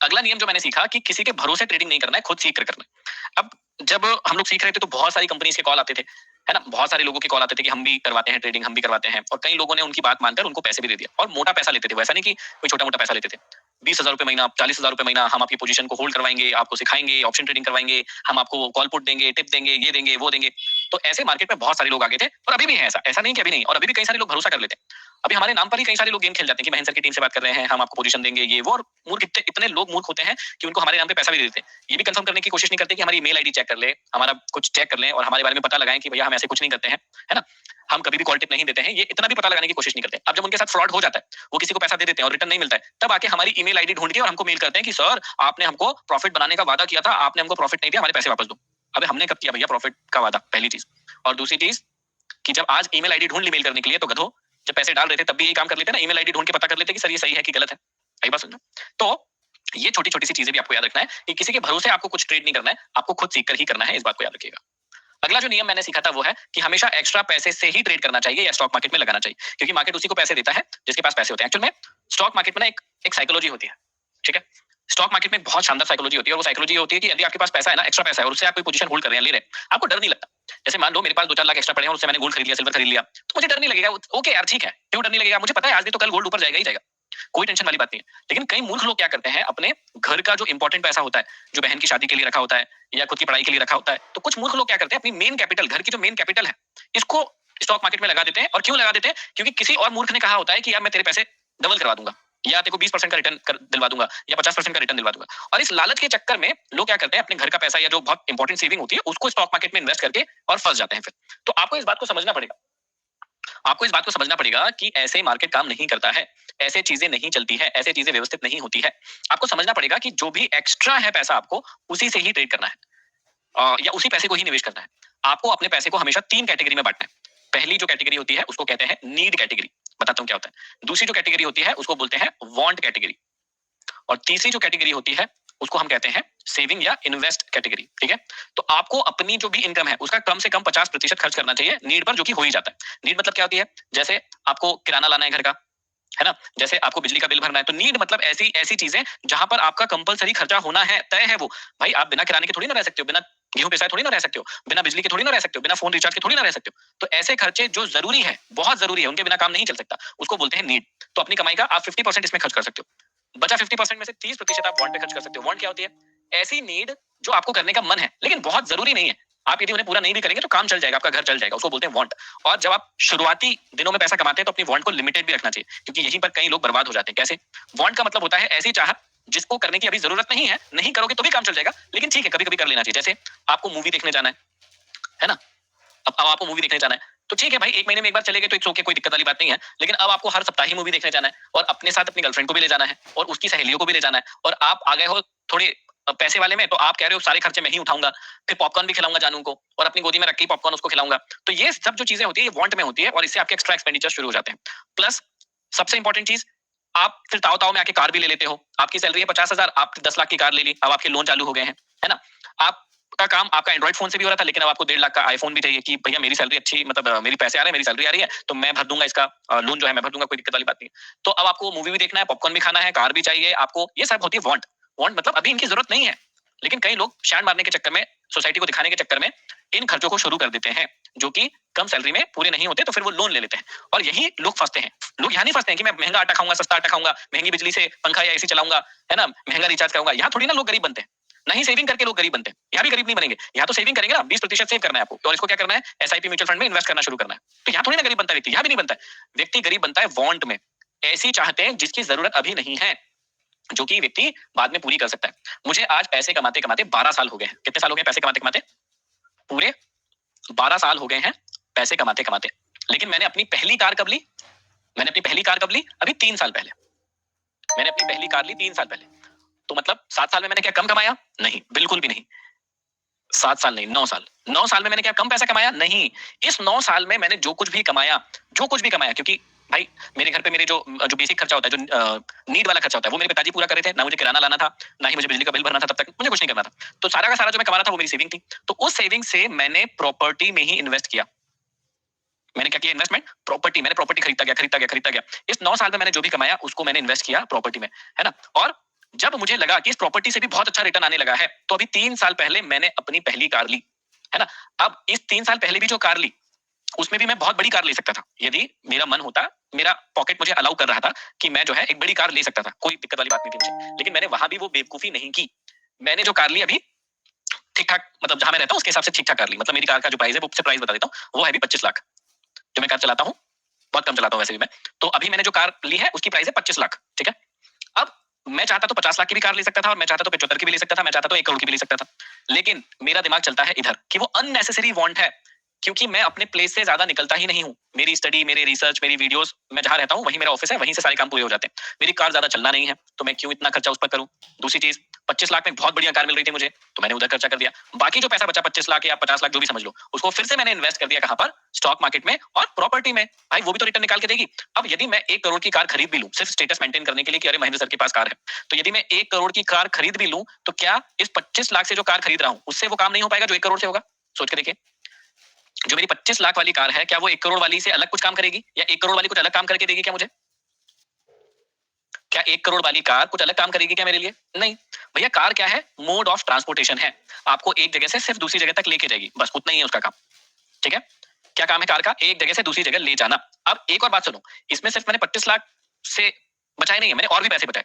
अगला नियम जो मैंने सीखा कि किसी के भरोसे ट्रेडिंग नहीं करना है, खुद सीख कर करना है। अब जब हम लोग सीख रहे थे तो बहुत सारी कंपनीज के कॉल आते थे, है ना, बहुत सारे लोगों के कॉल आते थे कि हम भी करवाते हैं ट्रेडिंग, हम भी करवाते हैं, और कई लोगों ने उनकी बात मानकर उनको पैसे भी दे दिया, और मोटा पैसा लेते थे। वैसा नहीं कि कोई छोटा मोटा पैसा लेते थे, 20,000 रुपए महीना, 40,000 रुपए महीना, हम आपकी पोजीशन को होल्ड करवाएंगे, आपको सिखाएंगे, ऑप्शन ट्रेडिंग करवाएंगे, हम आपको कॉल पुट देंगे, टिप देंगे, ये देंगे, वो देंगे। तो ऐसे मार्केट में बहुत सारे लोग आगे थे, और अभी भी है ऐसा, ऐसा नहीं कि अभी नहीं, और अभी भी कई सारे लोग भरोसा कर लेते हैं। अभी हमारे नाम पर ही कई सारे लोग गेम खेल जाते हैं कि महेंद्र सर की टीम से बात कर रहे हैं, हम आपको पोजीशन देंगे, ये वो, और मूर्ख इतने लोग मूर्ख होते हैं कि उनको हमारे नाम पे पैसा भी दे देते हैं। ये भी कंफर्म करने की कोशिश नहीं करते कि हमारी ईमेल आईडी चेक कर ले, हमारा कुछ चेक कर ले, और हमारे बारे में पता लगाएं कि भैया हम ऐसे कुछ नहीं करते हैं, है ना, हम कभी भी कॉल टिप नहीं देते हैं। ये इतना भी पता लगाने की कोशिश नहीं करते। अब जब उनके साथ फ्रॉड हो जाता है, वो किसी को पैसा दे देते हैं और रिटर्न नहीं मिलता है, तब आके हमारी ईमेल आईडी ढूंढ के और हमको मेल करते हैं कि सर आपने हमको प्रॉफिट बनाने का वादा किया था, आपने हमको प्रॉफिट नहीं दिया, हमारे पैसे वापस दो। अबे हमने कब किया भैया प्रॉफिट का वादा, पहली चीज। और दूसरी चीज कि जब आज ईमेल आईडी ढूंढ ली मेल करने के लिए, तो गधो जब पैसे डाल रहे थे तब भी यही काम कर लेते ना, ईमेल आईडी ढूंढ के पता कर लेते कि सर ये सही है कि गलत है। सही बात समझो। तो ये छोटी छोटी सी चीजें भी आपको याद रखना है कि किसी के भरोसे आपको कुछ ट्रेड नहीं करना है, आपको खुद सीख कर ही करना है, इस बात को याद रखिएगा। अगला जो नियम मैंने सीखा था वो है कि हमेशा एक्स्ट्रा पैसे से ही ट्रेड करना चाहिए या स्टॉक मार्केट में लगाना चाहिए, क्योंकि मार्केट उसी को पैसे देता है जिसके पास पैसे होते हैं। एक्चुअल में स्टॉक मार्केट में ना एक साइकोलॉजी होती है। ठीक है, स्टॉक मार्केट में बहुत शानदार साइकोलॉजी होती है, और वो साइकोलॉजी होती है कि यदि आपके पास पैसा है ना, एक्स्ट्रा पैसा है, और उससे आप कोई पोजीशन होल्ड कर रहे हैं, ले रहे हैं, आपको डर नहीं लगता। जैसे मान लो मेरे पास 2-4 लाख एक्स्ट्रा पड़े हैं और उससे मैंने गोल्ड खरीद लिया, सिल्वर खरीद लिया, तो मुझे डर नहीं लगेगा। ओके यार ठीक है, क्यों डर नहीं लगेगा, मुझे पता है आज नहीं तो कल गोल्ड ऊपर जाएगा ही जाएगा, कोई टेंशन वाली बात नहीं है। लेकिन कई मूर्ख लोग क्या करते हैं, अपने घर का जो इंपॉर्टेंट पैसा होता है, जो बहन की शादी के लिए रखा होता है या खुद की पढ़ाई के लिए रखा होता है, तो कुछ मूर्ख लोग क्या करते हैं, अपनी मेन कैपिटल, घर की जो मेन कैपिटल है, इसको स्टॉक मार्केट में लगा देते हैं। और क्यों लगा देते हैं, क्योंकि किसी और मूर्ख ने कहा होता है कि यार मैं तेरे पैसे डबल करवा दूंगा, या तेरे को 20% का रिटर्न दिलवा दूंगा, या 50% का रिटर्न दिलवा दूंगा। और इस लालच के चक्कर में लोग क्या करते हैं, अपने घर का पैसा या जो बहुत इंपॉर्टेंट सेविंग होती है उसको स्टॉक मार्केट में इन्वेस्ट करके और फंस जाते हैं फिर। तो आपको इस बात को समझना पड़ेगा, आपको इस बात को समझना पड़ेगा कि ऐसे मार्केट काम नहीं करता है, ऐसे चीजें नहीं चलती है, ऐसे चीजें व्यवस्थित नहीं होती है। आपको समझना पड़ेगा कि जो भी एक्स्ट्रा है पैसा, आपको उसी से ही ट्रेड करना है, या उसी पैसे को ही निवेश करना है। आपको अपने पैसे को हमेशा 3 कैटेगरी में बांटना है। पहली जो कैटेगरी होती है उसको कहते हैं नीड कैटेगरी, बताता हूं क्या होता है। दूसरी जो कैटेगरी होती है उसको बोलते हैं वांट कैटेगरी, और तीसरी जो कैटेगरी होती है उसको हम कहते हैं सेविंग या इन्वेस्ट कैटेगरी। ठीक है, तो आपको अपनी जो भी इनकम है उसका कम से कम 50% खर्च करना चाहिए नीड पर, जो कि हो ही जाता है। नीड मतलब क्या होती है, जैसे आपको किराना लाना है घर का, है ना, जैसे आपको बिजली का बिल भरना है, तो नीड मतलब ऐसी ऐसी चीजें जहां पर आपका कंपलसरी खर्चा होना है, तय है वो। भाई आप बिना किराने के थोड़ी ना रह सकते हो, बिना गेहूं पिसाए थोड़ी ना रह सकते हो, बिना बिजली के थोड़ी ना रह सकते हो, बिना फोन रिचार्ज के थोड़ी ना रह सकते हो। तो ऐसे खर्चे जो जरूरी है, बहुत जरूरी है, उनके बिना काम नहीं चल सकता, उसको बोलते हैं नीड। तो अपनी कमाई का आप 50% इसमें खर्च कर सकते हो, बचा 50% में से 30% आप वांट पे खर्च कर सकते हो। वांट क्या होती है, ऐसी नीड जो आपको करने का मन है लेकिन बहुत जरूरी नहीं है, आप यदि उन्हें पूरा नहीं भी करेंगे तो काम चल जाएगा, आपका घर चल जाएगा, उसको बोलते हैं वांट। और जब आप शुरुआती दिनों में पैसा कमाते हैं तो अपनी वांट को लिमिटेड भी रखना चाहिए, क्योंकि यहीं पर कई लोग बर्बाद हो जाते हैं। कैसे, वांट का मतलब होता है ऐसी चाहत जिसको करने की अभी जरूरत नहीं है, नहीं करोगे तो भी काम चल जाएगा, लेकिन ठीक है कभी कभी कर लेना चाहिए। जैसे आपको मूवी देखने जाना है ना, अब आपको मूवी देखने जाना है, तो ठीक है भाई, 1 महीने में एक बार चले गए तो इट्स ओके, कोई दिक्कत वाली बात नहीं है। लेकिन अब आपको हर सप्ताह ही मूवी देखने जाना है, और अपने साथ अपनी गर्लफ्रेंड को भी ले जाना है, और उसकी सहेलियों को भी ले जाना है, और आप आ गए हो थोड़े पैसे वाले में, तो आप कह रहे हो सारे खर्चे मैं ही उठाऊंगा, फिर पॉपकॉर्न भी खिलाऊंगा जानू को, और अपनी गोदी में रख के पॉपकॉर्न उसको खिलाऊंगा। तो ये सब जो चीजें होती है ये वांट में होती है, और इससे आपके एक्स्ट्रा एक्सपेंडिचर शुरू हो जाते हैं। प्लस सबसे इंपॉर्टेंट चीज, आप फिर ताव ताव में आके कार भी ले लेते हो। आपकी सैलरी है 50,000, आप 10 लाख की कार ले ली, अब आपके लोन चालू हो गए हैं, है ना। आपका काम आपका एंड्रॉइड फोन से भी हो रहा था, लेकिन अब आपको 1.5 लाख का आईफोन भी चाहिए कि भैया मेरी सैलरी अच्छी, मतलब मेरी पैसे आ रहे हैं, मेरी सैलरी आ रही है, तो मैं भर दूंगा इसका लोन जो है, मैं भर दूंगा, कोई दिक्कत वाली बात नहीं। तो अब आपको मूवी भी देखना है, पॉपकॉर्न भी खाना है, कार भी चाहिए आपको, ये सब होती है वांट। वांट मतलब अभी इनकी जरूरत नहीं है, लेकिन कई लोग शान मारने के चक्कर में, सोसाइटी को दिखाने के चक्कर में इन खर्चों को शुरू कर देते हैं, जो कि कम सैलरी में पूरे नहीं होते, तो फिर वो लोन ले लेते हैं। और यही लोग फंसते हैं। लोग यहाँ नहीं फंसते हैं कि मैं महंगा आटा खाऊंगा, सस्ता आटा खाऊंगा, महंगी बिजली से पंखा या एसी चलाऊंगा, है ना, महंगा रिचार्ज करूंगा। यहाँ थोड़ी ना लोग गरीब बनते हैं। ना ही सेविंग करके लोग गरीब बनते हैं, यहाँ भी गरीब नहीं बनेंगे। यहाँ तो सेविंग करेंगे ना, 20% सेव करना है आपको, और इसको क्या करना है, एसआईपी म्यूचुअल फंड में इन्वेस्ट करना शुरू करना है। तो यहाँ थोड़ी ना गरीब बनता है व्यक्ति, यहाँ भी नहीं बनता है। व्यक्ति गरीब बनता है वांट में, ऐसी चाहते हैं जिसकी जरूरत अभी नहीं है, जो कि व्यक्ति बाद में पूरी कर सकता है। मुझे आज पैसे कमाते कमाते 12 साल हो गए हैं। कितने साल हो गए पैसे कमाते कमाते? पूरे 12 साल हो गए हैं पैसे कमाते कमाते। लेकिन मैंने अपनी पहली कार कब ली? मैंने अपनी पहली कार कब ली? अभी 3 साल पहले। मैंने अपनी पहली कार ली 3 साल पहले। तो मतलब 7 साल में मैंने क्या कम कमाया? नहीं, बिल्कुल भी नहीं। 7 साल नहीं, 9 साल। 9 साल में मैंने क्या कम पैसा कमाया? नहीं। इस 9 साल में मैंने जो कुछ भी कमाया, क्योंकि भाई मेरे घर पे मेरे जो बेसिक खर्चा होता है, जो नीड वाला खर्चा होता है, वो मेरे पिताजी पूरा कर रहे थे। ना मुझे किराना लाना था, ना ही मुझे बिजली का बिल भरना था, तब तक मुझे कुछ नहीं करना था। तो सारा का सारा जो मैं कमा रहा था वो मेरी सेविंग थी। तो उस सेविंग से मैंने प्रॉपर्टी में ही इन्वेस्ट किया। मैंने क्या किया? Investment property. मैंने प्रॉपर्टी खरीदता गया। इस 9 साल में मैंने जो भी कमाया उसको मैंने इन्वेस्ट किया प्रॉपर्टी में, है ना। और जब मुझे लगा कि इस प्रॉपर्टी से भी बहुत अच्छा रिटर्न आने लगा है, तो अभी 3 साल पहले मैंने अपनी पहली कार ली, है ना। अब इस 3 साल पहले भी जो कार ली, उसमें भी मैं बहुत बड़ी कार ले सकता था, यदि मेरा मन होता, मेरा पॉकेट मुझे अलाउ कर रहा था कि मैं जो है एक बड़ी कार ले सकता था, कोई दिक्कत वाली बात नहीं थी मुझे। लेकिन मैंने वहां भी वो बेवकूफी नहीं की। मैंने जो कार ली अभी ठीक ठाक, मतलब जहां मैं रहता हूँ उसके हिसाब से ठीक ठाक कार ली। मतलब मेरी कार का जो प्राइस है, वो प्राइस बता देता हूँ, वो है अभी 25 लाख। जो मैं कार चलाता हूँ, बहुत कम चलाता हूँ वैसे भी मैं। तो अभी मैंने जो कार ली है उसकी प्राइस है 25 लाख, ठीक है। अब मैं चाहता तो 50 लाख की भी कार ले सकता था, और मैं चाहता तो 75 की भी ले सकता था, मैं चाहता तो 1 करोड़ की भी ले सकता था। लेकिन मेरा दिमाग चलता है इधर कि वो अननेसेसरी वांट है, क्योंकि मैं अपने प्लेस से ज्यादा निकलता ही नहीं हूँ। मेरी स्टडी, मेरे रिसर्च, मेरी वीडियोस, मैं जहां रहता हूँ वहीं मेरा ऑफिस है, वहीं से सारे काम पूरे हो जाते हैं। मेरी कार ज्यादा चलना नहीं है, तो मैं क्यों इतना खर्चा उस पर करूं। दूसरी चीज, 25 लाख में बहुत बढ़िया कार मिल रही थी मुझे, तो मैंने उधर खर्चा कर दिया। बाकी जो पैसा बचा 25 लाख या 50 लाख जो भी समझ लो, उसको फिर से मैंने इन्वेस्ट कर दिया। कहां पर? स्टॉक मार्केट में और प्रॉपर्टी में। भाई वो भी तो रिटर्न निकाल के देगी। अब यदि मैं 1 करोड़ की कार खरीद भी लूं सिर्फ स्टेटस मेंटेन करने के लिए कि अरे महेंद्र सर के पास कार है, तो यदि मैं 1 करोड़ की कार खरीद भी लूं, तो क्या इस 25 लाख से जो कार खरीद रहा हूं उससे वो काम नहीं हो पाएगा जो 1 करोड़ से होगा? सोच के देखिए। जो मेरी 25 लाख वाली कार है, क्या वो 1 करोड़ वाली से अलग कुछ काम करेगी, या 1 करोड़ वाली कुछ अलग काम करके देगी क्या मुझे? क्या 1 करोड़ वाली कार कुछ अलग काम करेगी क्या मेरे लिए? नहीं। भैया कार क्या है? मोड ऑफ ट्रांसपोर्टेशन है। आपको एक जगह से सिर्फ दूसरी जगह तक लेके जाएगी, बस उतना ही है उसका काम, ठीक है। क्या काम है कार का? एक जगह से दूसरी जगह ले जाना। अब एक और बात सुनो, इसमें सिर्फ मैंने 25 लाख से बचाए नहीं है, मैंने और भी पैसे बचाए।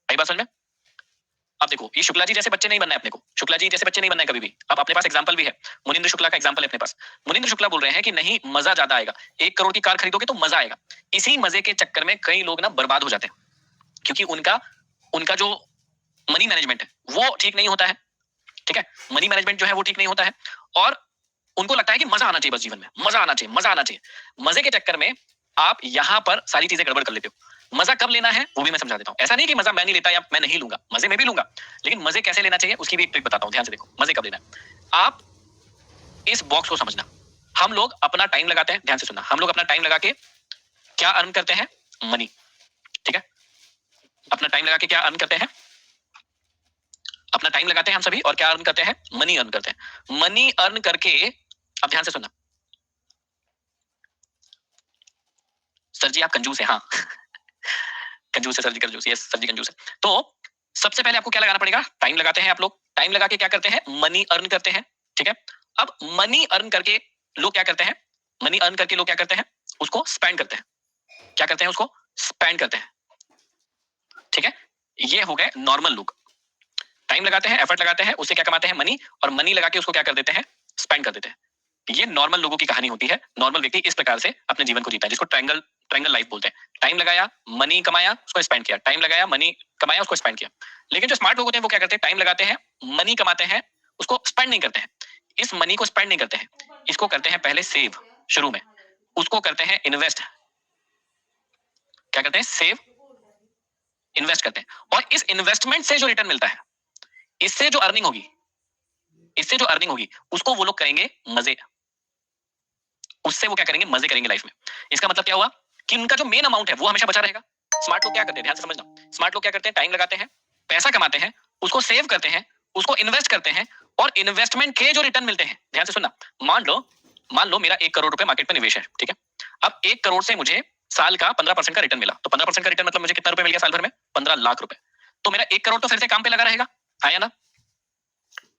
आई बात समझ में? अब देखो, ये शुक्ला जी जैसे बच्चे नहीं बनना है अपने को, शुक्ला जी जैसे बच्चे नहीं बनना है कभी भी। अब अपने पास एग्जांपल भी है, मुनिंद्र शुक्ला का एग्जांपल है अपने पास। मुनिंद्र शुक्ला बोल रहे हैं कि नहीं, मजा ज्यादा आएगा, 1 करोड़ की कार खरीदोगे तो मजा आएगा। इसी मजे के चक्कर में कई लोग ना बर्बाद हो जाते हैं, क्योंकि उनका उनका जो मनी मैनेजमेंट है वो ठीक नहीं होता है, ठीक है। मनी मैनेजमेंट जो है वो ठीक नहीं होता है, और उनको लगता है कि मजा आना चाहिए, बस जीवन में मजा आना चाहिए, मजा आना चाहिए। मजे के चक्कर में आप यहां पर सारी चीजें गड़बड़ कर लेते हो। मजा कब लेना है वो भी मैं समझा देता हूं। ऐसा नहीं कि मजा मैं नहीं लेता या मैं नहीं लूंगा, मजे में भी लूंगा, लेकिन मजे कैसे लेना चाहिए उसकी भी एक ट्रिक बताता हूं। ध्यान से देखो, मजे कब लेना है। आप इस बॉक्स को समझना, हम लोग अपना टाइम लगाते हैं, ध्यान से सुनना, हम लोग अपना टाइम लगा के क्या अर्न करते हैं? मनी, ठीक है। अपना टाइम लगा के क्या अर्न करते हैं? अपना टाइम लगाते हैं हम सभी, और क्या अर्न करते हैं? मनी अर्न करते हैं। मनी अर्न करके, अब ध्यान से सुनना, सर जी आप कंजूस है, हाँ कंजूस है सर जी, कंजूस, यस सर जी कंजूस है। तो सबसे पहले आपको क्या लगाना पड़ेगा? टाइम लगाते हैं आप लोग, टाइम लगा के क्या करते हैं? मनी अर्न करते हैं, ठीक है। अब मनी अर्न करके लोग क्या करते हैं? मनी अर्न करके लोग क्या करते हैं? उसको स्पेंड करते हैं। क्या करते हैं? उसको स्पेंड करते हैं, ठीक है। ये हो गए नॉर्मल लोग। टाइम लगाते हैं, एफर्ट लगाते हैं, उससे क्या कमाते हैं? मनी, और मनी लगा के उसको क्या कर देते हैं? स्पेंड कर देते हैं। ये नॉर्मल लोगों की कहानी होती है। नॉर्मल व्यक्ति इस प्रकार से अपने जीवन को जीता है, जिसको ट्रायंगल ट्रायंगल लाइफ बोलते हैं। टाइम लगाया, मनी कमाया, उसको स्पेंड किया, टाइम लगाया, मनी कमाया, उसको स्पेंड किया। लेकिन जो स्मार्ट लोग होते हैं वो क्या करते हैं? टाइम लगाते हैं, मनी कमाते हैं, उसको स्पेंड नहीं करते हैं। इस मनी को स्पेंड नहीं करते हैं, इसको करते हैं पहले सेव, शुरू में उसको करते हैं इन्वेस्ट। क्या करते हैं? सेव, इन्वेस्ट करते हैं, और इस इन्वेस्टमेंट से जो रिटर्न मिलता है, इससे जो अर्निंग होगी, इससे जो अर्निंग होगी उसको वो लोग करेंगे मजे। उससे वो क्या करेंगे? मजे करेंगे लाइफ में। इसका मतलब क्या हुआ कि उनका जो मेन अमाउंट है वो हमेशा बचा रहेगा। स्मार्ट लोग क्या करते हैं? ध्यान से समझना, स्मार्ट लोग क्या करते हैं? टाइम लगाते हैं, पैसा कमाते हैं, उसको सेव करते हैं, उसको इन्वेस्ट करते हैं, और इन्वेस्टमेंट के जो रिटर्न मिलते हैं, ध्यान से सुनना, मान लो मेरा 1 करोड़ रुपए मार्केट में निवेश है, ठीक है। अब 1 करोड़ से मुझे साल का 15% का रिटर्न मिला, तो 15% का रिटर्न मतलब मुझे कितना रुपए मिल गया साल भर में? 15 लाख रुपए। तो मेरा 1 करोड़ तो फिर से काम पे लगा रहेगा, आया ना?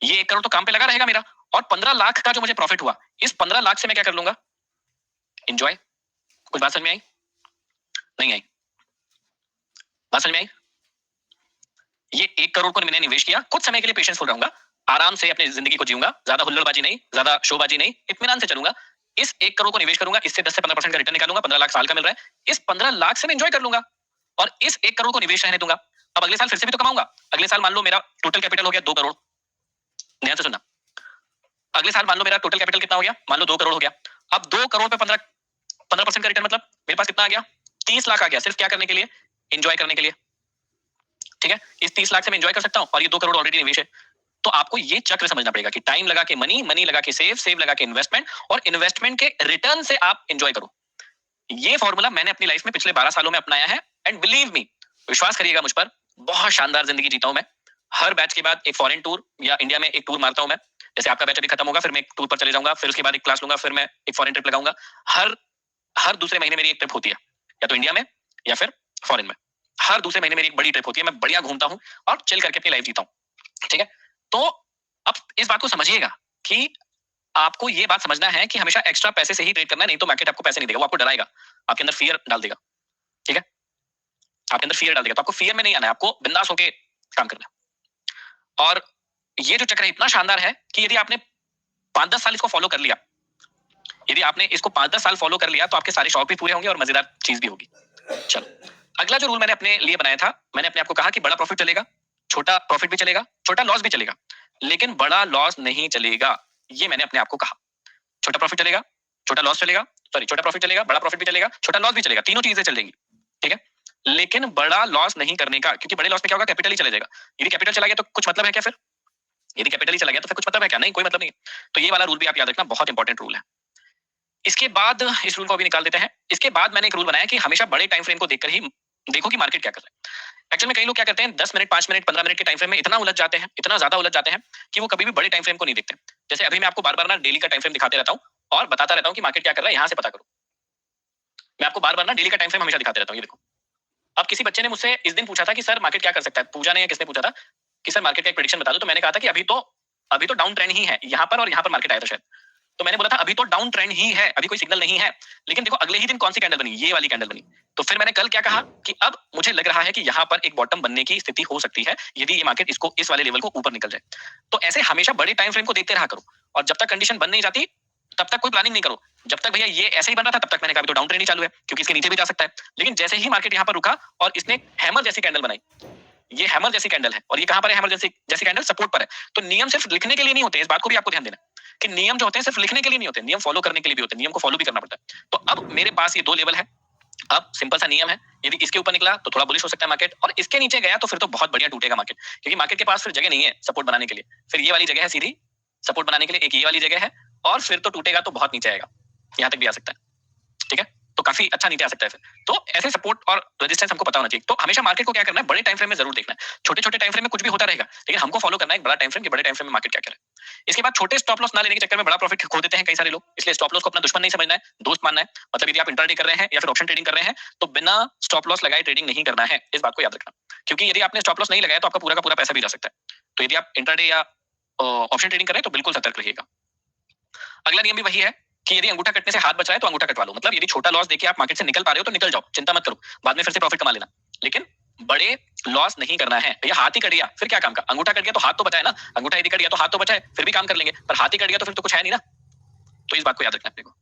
ये 1 करोड़ तो काम पे लगा रहेगा मेरा, और 15 लाख का जो मुझे प्रॉफिट हुआ, इस 15 लाख से मैं क्या कर लूंगा? एंजॉय। कुछ बात समझ में आई? नहीं आई? बात समझ में आई? ये 1 करोड़ को मैंने निवेश किया, कुछ समय के लिए पेशेंसफुल रहूंगा, आराम से अपनी जिंदगी को जीऊंगा, ज्यादा हुल्लड़बाजी नहीं, ज्यादा शोबाजी नहीं, इत्मीनान से चलूंगा। इस 1 करोड़ को निवेश करूंगा, इससे 10 से 15% का रिटर्न निकालूंगा, 15 लाख साल का मिल रहा है, इस 15 लाख से मैं एंजॉय कर लूंगा और इस 1 करोड़ को निवेश रहने दूंगा। अब अगले साल फिर से भी तो कमाऊंगा। अगले साल मान लो मेरा टोटल कैपिटल हो गया 2 करोड़। ध्यान से सुनना, अगले साल मान लो मेरा टोटल कैपिटल कितना हो गया, मान लो 2 करोड़ हो गया। अब 2 करोड़ पे 15% का रिटर्न, मतलब मेरे पास कितना आ गया, 30 लाख आ गया, सिर्फ क्या करने के लिए, एंजॉय करने के लिए। ठीक है, इस 30 लाख से मैं एंजॉय कर सकता हूं और ये 2 करोड़ ऑलरेडी निवेश है। तो आपको ये चक्र समझना पड़ेगा कि टाइम लगा के मनी, मनी लगा के सेव, सेव लगा के इन्वेस्टमेंट और इन्वेस्टमेंट के रिटर्न से आप एंजॉय करो। ये फॉर्मूला मैंने अपनी लाइफ में पिछले 12 सालों में अपनाया है एंड बिलीव मी, विश्वास करिएगा मुझ पर, बहुत शानदार जिंदगी जीता हूं मैं। हर बैच के बाद एक फॉरेन टूर या इंडिया में एक टूर मारता हूं मैं। जैसे आपका बैच अभी खत्म होगा, फिर मैं एक टूर पर चले जाऊंगा, फिर उसके बाद एक क्लास लूंगा, फिर मैं एक फॉरेन ट्रिप लगाऊंगा। हर हर दूसरे महीने मेरी एक ट्रिप होती है, या तो इंडिया में या फिर फॉरेन में। हर दूसरे महीने मेरी एक बड़ी ट्रिप होती है, मैं बढ़िया घूमता हूं और चिल करके अपनी लाइफ जीता हूं। ठीक है, तो अब इस बात को समझिएगा कि आपको ये बात समझना है कि हमेशा एक्स्ट्रा पैसे से ही ट्रेड करना है, नहीं तो मार्केट आपको पैसे नहीं देगा, वो आपको डराएगा, आपके अंदर फियर डाल देगा। ठीक है, आपके अंदर फियर डाल देगा, तो आपको फियर में नहीं आना है, आपको बिंदास होके काम करना है। और ये जो चक्र है इतना शानदार है कि यदि आपने 5-10 साल इसको फॉलो कर लिया, यदि आपने इसको 5-10 साल फॉलो कर लिया तो आपके सारे शौक भी पूरे होंगे और मजेदार चीज भी होगी। चलो, अगला जो रूल मैंने अपने लिए बनाया था, मैंने अपने आप को कहा कि बड़ा प्रॉफिट चलेगा, छोटा प्रॉफिट भी चलेगा, छोटा लॉस भी चलेगा, लेकिन बड़ा लॉस नहीं चलेगा। ये मैंने अपने आप को कहा, छोटा प्रॉफिट चलेगा, छोटा लॉस चलेगा, सॉरी छोटा प्रॉफिट चलेगा, बड़ा प्रॉफिट भी चलेगा, छोटा लॉस भी चलेगा, तीनों चीजें चल जाएंगी। ठीक है, लेकिन बड़ा लॉस नहीं करने का, क्योंकि बड़े लॉस में क्या होगा, कैपिटल ही चला जाएगा। यदि कैपिटल चला गया तो कुछ मतलब है क्या, फिर यदि कैपिटल ही चला गया तो फिर कुछ मतलब है क्या, नहीं, कोई मतलब नहीं। तो ये वाला रूल भी आप याद रखना, बहुत इंपॉर्टेंट रूल है। इसके बाद इस रूल को अभी निकाल देते हैं। इसके बाद मैंने एक रूल बनाया कि हमेशा बड़े टाइम फ्रेम को देखकर ही देखो कि मार्केट क्या कर रहा है। एक्चुअल में कई लोग क्या करते हैं, 10 मिनट, 5 मिनट, 15 मिनट के टाइम फ्रेम में इतना उलझ जाते हैं, इतना ज्यादा उलझ जाते हैं कि वो कभी भी बड़े टाइम फ्रेम को नहीं देखते। जैसे अभी मैं आपको बार बार ना डेली का टाइम फ्रेम दिखाते रहता हूँ और बताता रहता हूँ कि मार्केट क्या कर रहा है, यहाँ से पता करो। मैं आपको बार बार ना डेली का टाइम फ्रेम हमेशा दिखाते रहता हूँ, ये देखो। अब किसी बच्चे ने मुझसे इस दिन पूछा था कि सर मार्केट क्या कर सकता है, पूजा ने या किसने पूछा था कि सर मार्केट का एक प्रेडिक्शन बता दो, तो मैंने कहा था कि अभी तो डाउन ट्रेंड ही है, यहाँ पर और यहाँ पर मार्केट आया था शायद। तो मैंने बोला था अभी तो डाउन ट्रेंड ही है, अभी कोई सिग्नल नहीं है, लेकिन देखो अगले ही दिन कौन सी कैंडल बनी, ये वाली कैंडल बनी। तो फिर मैंने कल क्या कहा कि अब मुझे लग रहा है कि यहाँ पर एक बॉटम बनने की स्थिति हो सकती है, यदि ये मार्केट इसको इस वाले लेवल को ऊपर निकल जाए। तो ऐसे हमेशा बड़े टाइम फ्रेम को देखते रहा करो, और जब तक कंडीशन बन नहीं जाती तब तक कोई प्लानिंग नहीं करो। जब तक भैया ये ऐसे ही बन रहा था तब तक मैंने कहा तो डाउन ट्रेंड ही चालू है, क्योंकि इसके नीचे भी जा सकता है। लेकिन जैसे ही मार्केट यहाँ पर रुका और इसने हैमर जैसी कैंडल बनाई, ये हैमर जैसी कैंडल है, और ये कहां पर है, हैमर जैसी कैंडल सपोर्ट पर है। तो नियम सिर्फ लिखने के लिए नहीं होते, इस बात को भी आपको ध्यान देना कि नियम जो होते हैं सिर्फ लिखने के लिए नहीं होते, नियम फॉलो करने के लिए भी होते हैं, नियम को फॉलो भी करना पड़ता है। तो अब मेरे पास ये 2 लेवल है। अब सिंपल सा नियम है, यदि इसके ऊपर निकला तो थोड़ा बुलिश हो सकता है मार्केट, और इसके नीचे गया तो फिर तो बहुत बढ़िया टूटेगा मार्केट, क्योंकि मार्केट के पास फिर जगह नहीं है सपोर्ट बनाने के लिए। फिर ये वाली जगह है सीधी सपोर्ट बनाने के लिए, एक ये वाली जगह है, और फिर तो टूटेगा तो बहुत नीचे आएगा, यहां तक भी आ सकता है। ठीक है, तो काफी अच्छा नीचे आ सकता है फिर। तो ऐसे सपोर्ट और रेजिस्टेंस हमको पता होना चाहिए। तो हमेशा मार्केट को क्या करना है, बड़े टाइम फ्रेम में जरूर देखना है। छोटे छोटे टाइम फ्रेम में कुछ भी होता रहेगा, लेकिन हमको फॉलो करना है एक बड़ा टाइम फ्रेम, कि बड़े टाइम फ्रेम में मार्केट क्या करे। इसके बाद छोटे स्टॉप लॉस ना लेने के चक्कर में बड़ा प्रॉफिट खो देते हैं कई सारे लोग, इसलिए स्टॉप लॉस को अपना दुश्मन नहीं समझना है, दोस्त मानना है। मतलब यदि आप इंट्राडे कर रहे हैं या फिर ऑप्शन ट्रेडिंग कर रहे हैं तो बिना स्टॉप लॉस लगाए ट्रेडिंग नहीं करना है, इस बात को याद रखना। क्योंकि यदि आपने स्टॉप लॉस नहीं लगाया तो आपका पूरा का पूरा पैसा भी जा सकता है। तो यदि आप इंट्राडे या ऑप्शन ट्रेडिंग कर रहे हैं तो बिल्कुल सतर्क रहिएगा। अगला नियम भी वही है कि यदि अंगूठा कटने से हाथ बच रहा है तो अंगूठा कटवा लो। मतलब यदि छोटा लॉस देके आप मार्केट से निकल पा रहे हो तो निकल जाओ, चिंता मत करो, बाद में फिर से प्रॉफिट कमा लेना, लेकिन बड़े लॉस नहीं करना है। भैया हाथ ही कट गया फिर क्या काम का, अंगूठा कट गया तो हाथ तो बचा है ना, अंगूठा यदि कट गया तो हाथ तो बचा है, फिर भी काम कर लेंगे, पर हाथ ही कट गया तो फिर तो कुछ है नहीं ना। तो इस बात को याद रखना अपने को।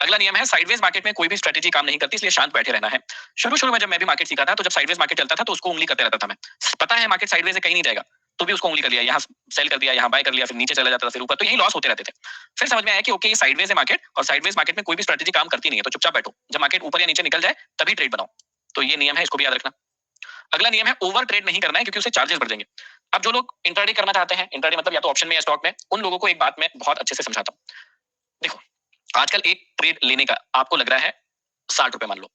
अगला नियम है, साइडवेज मार्केट में कोई भी स्ट्रेटेजी काम नहीं करती, इसलिए शांत बैठे रहना है। शुरू में जब मैं भी मार्केट सीखा था तो जब साइडवेज मार्केट चलता था तो उसको उंगली करते रहता था मैं, पता है मार्केट साइडवेज से कहीं नहीं जाएगा, तो भी उसको उंगली कर लिया, यहाँ सेल कर दिया, यहाँ बाय कर लिया, फिर नीचे चला जाता था, फिर ऊपर, तो यही लॉस होते रहते थे। फिर समझ में आया कि ओके ये साइडवेज है मार्केट, और साइडवेज मार्केट में कोई भी स्ट्रेटेजी काम करती नहीं है, तो चुपचाप बैठो, जब मार्केट ऊपर या नीचे निकल जाए तभी ट्रेड बनाओ। तो ये नियम है, इसको भी याद रखना। अगला नियम है, ओवर ट्रेड नहीं करना है, क्योंकि उससे चार्जेस बढ़ जाएंगे। अब जो लोग इंट्राडे करना चाहते हैं, इंट्राडे मतलब या तो ऑप्शन में या स्टॉक में, उन लोगों को एक बात मैं बहुत अच्छे से समझाता हूँ। देखो आजकल एक ट्रेड लेने का आपको लग रहा है 60 रुपए मान लो,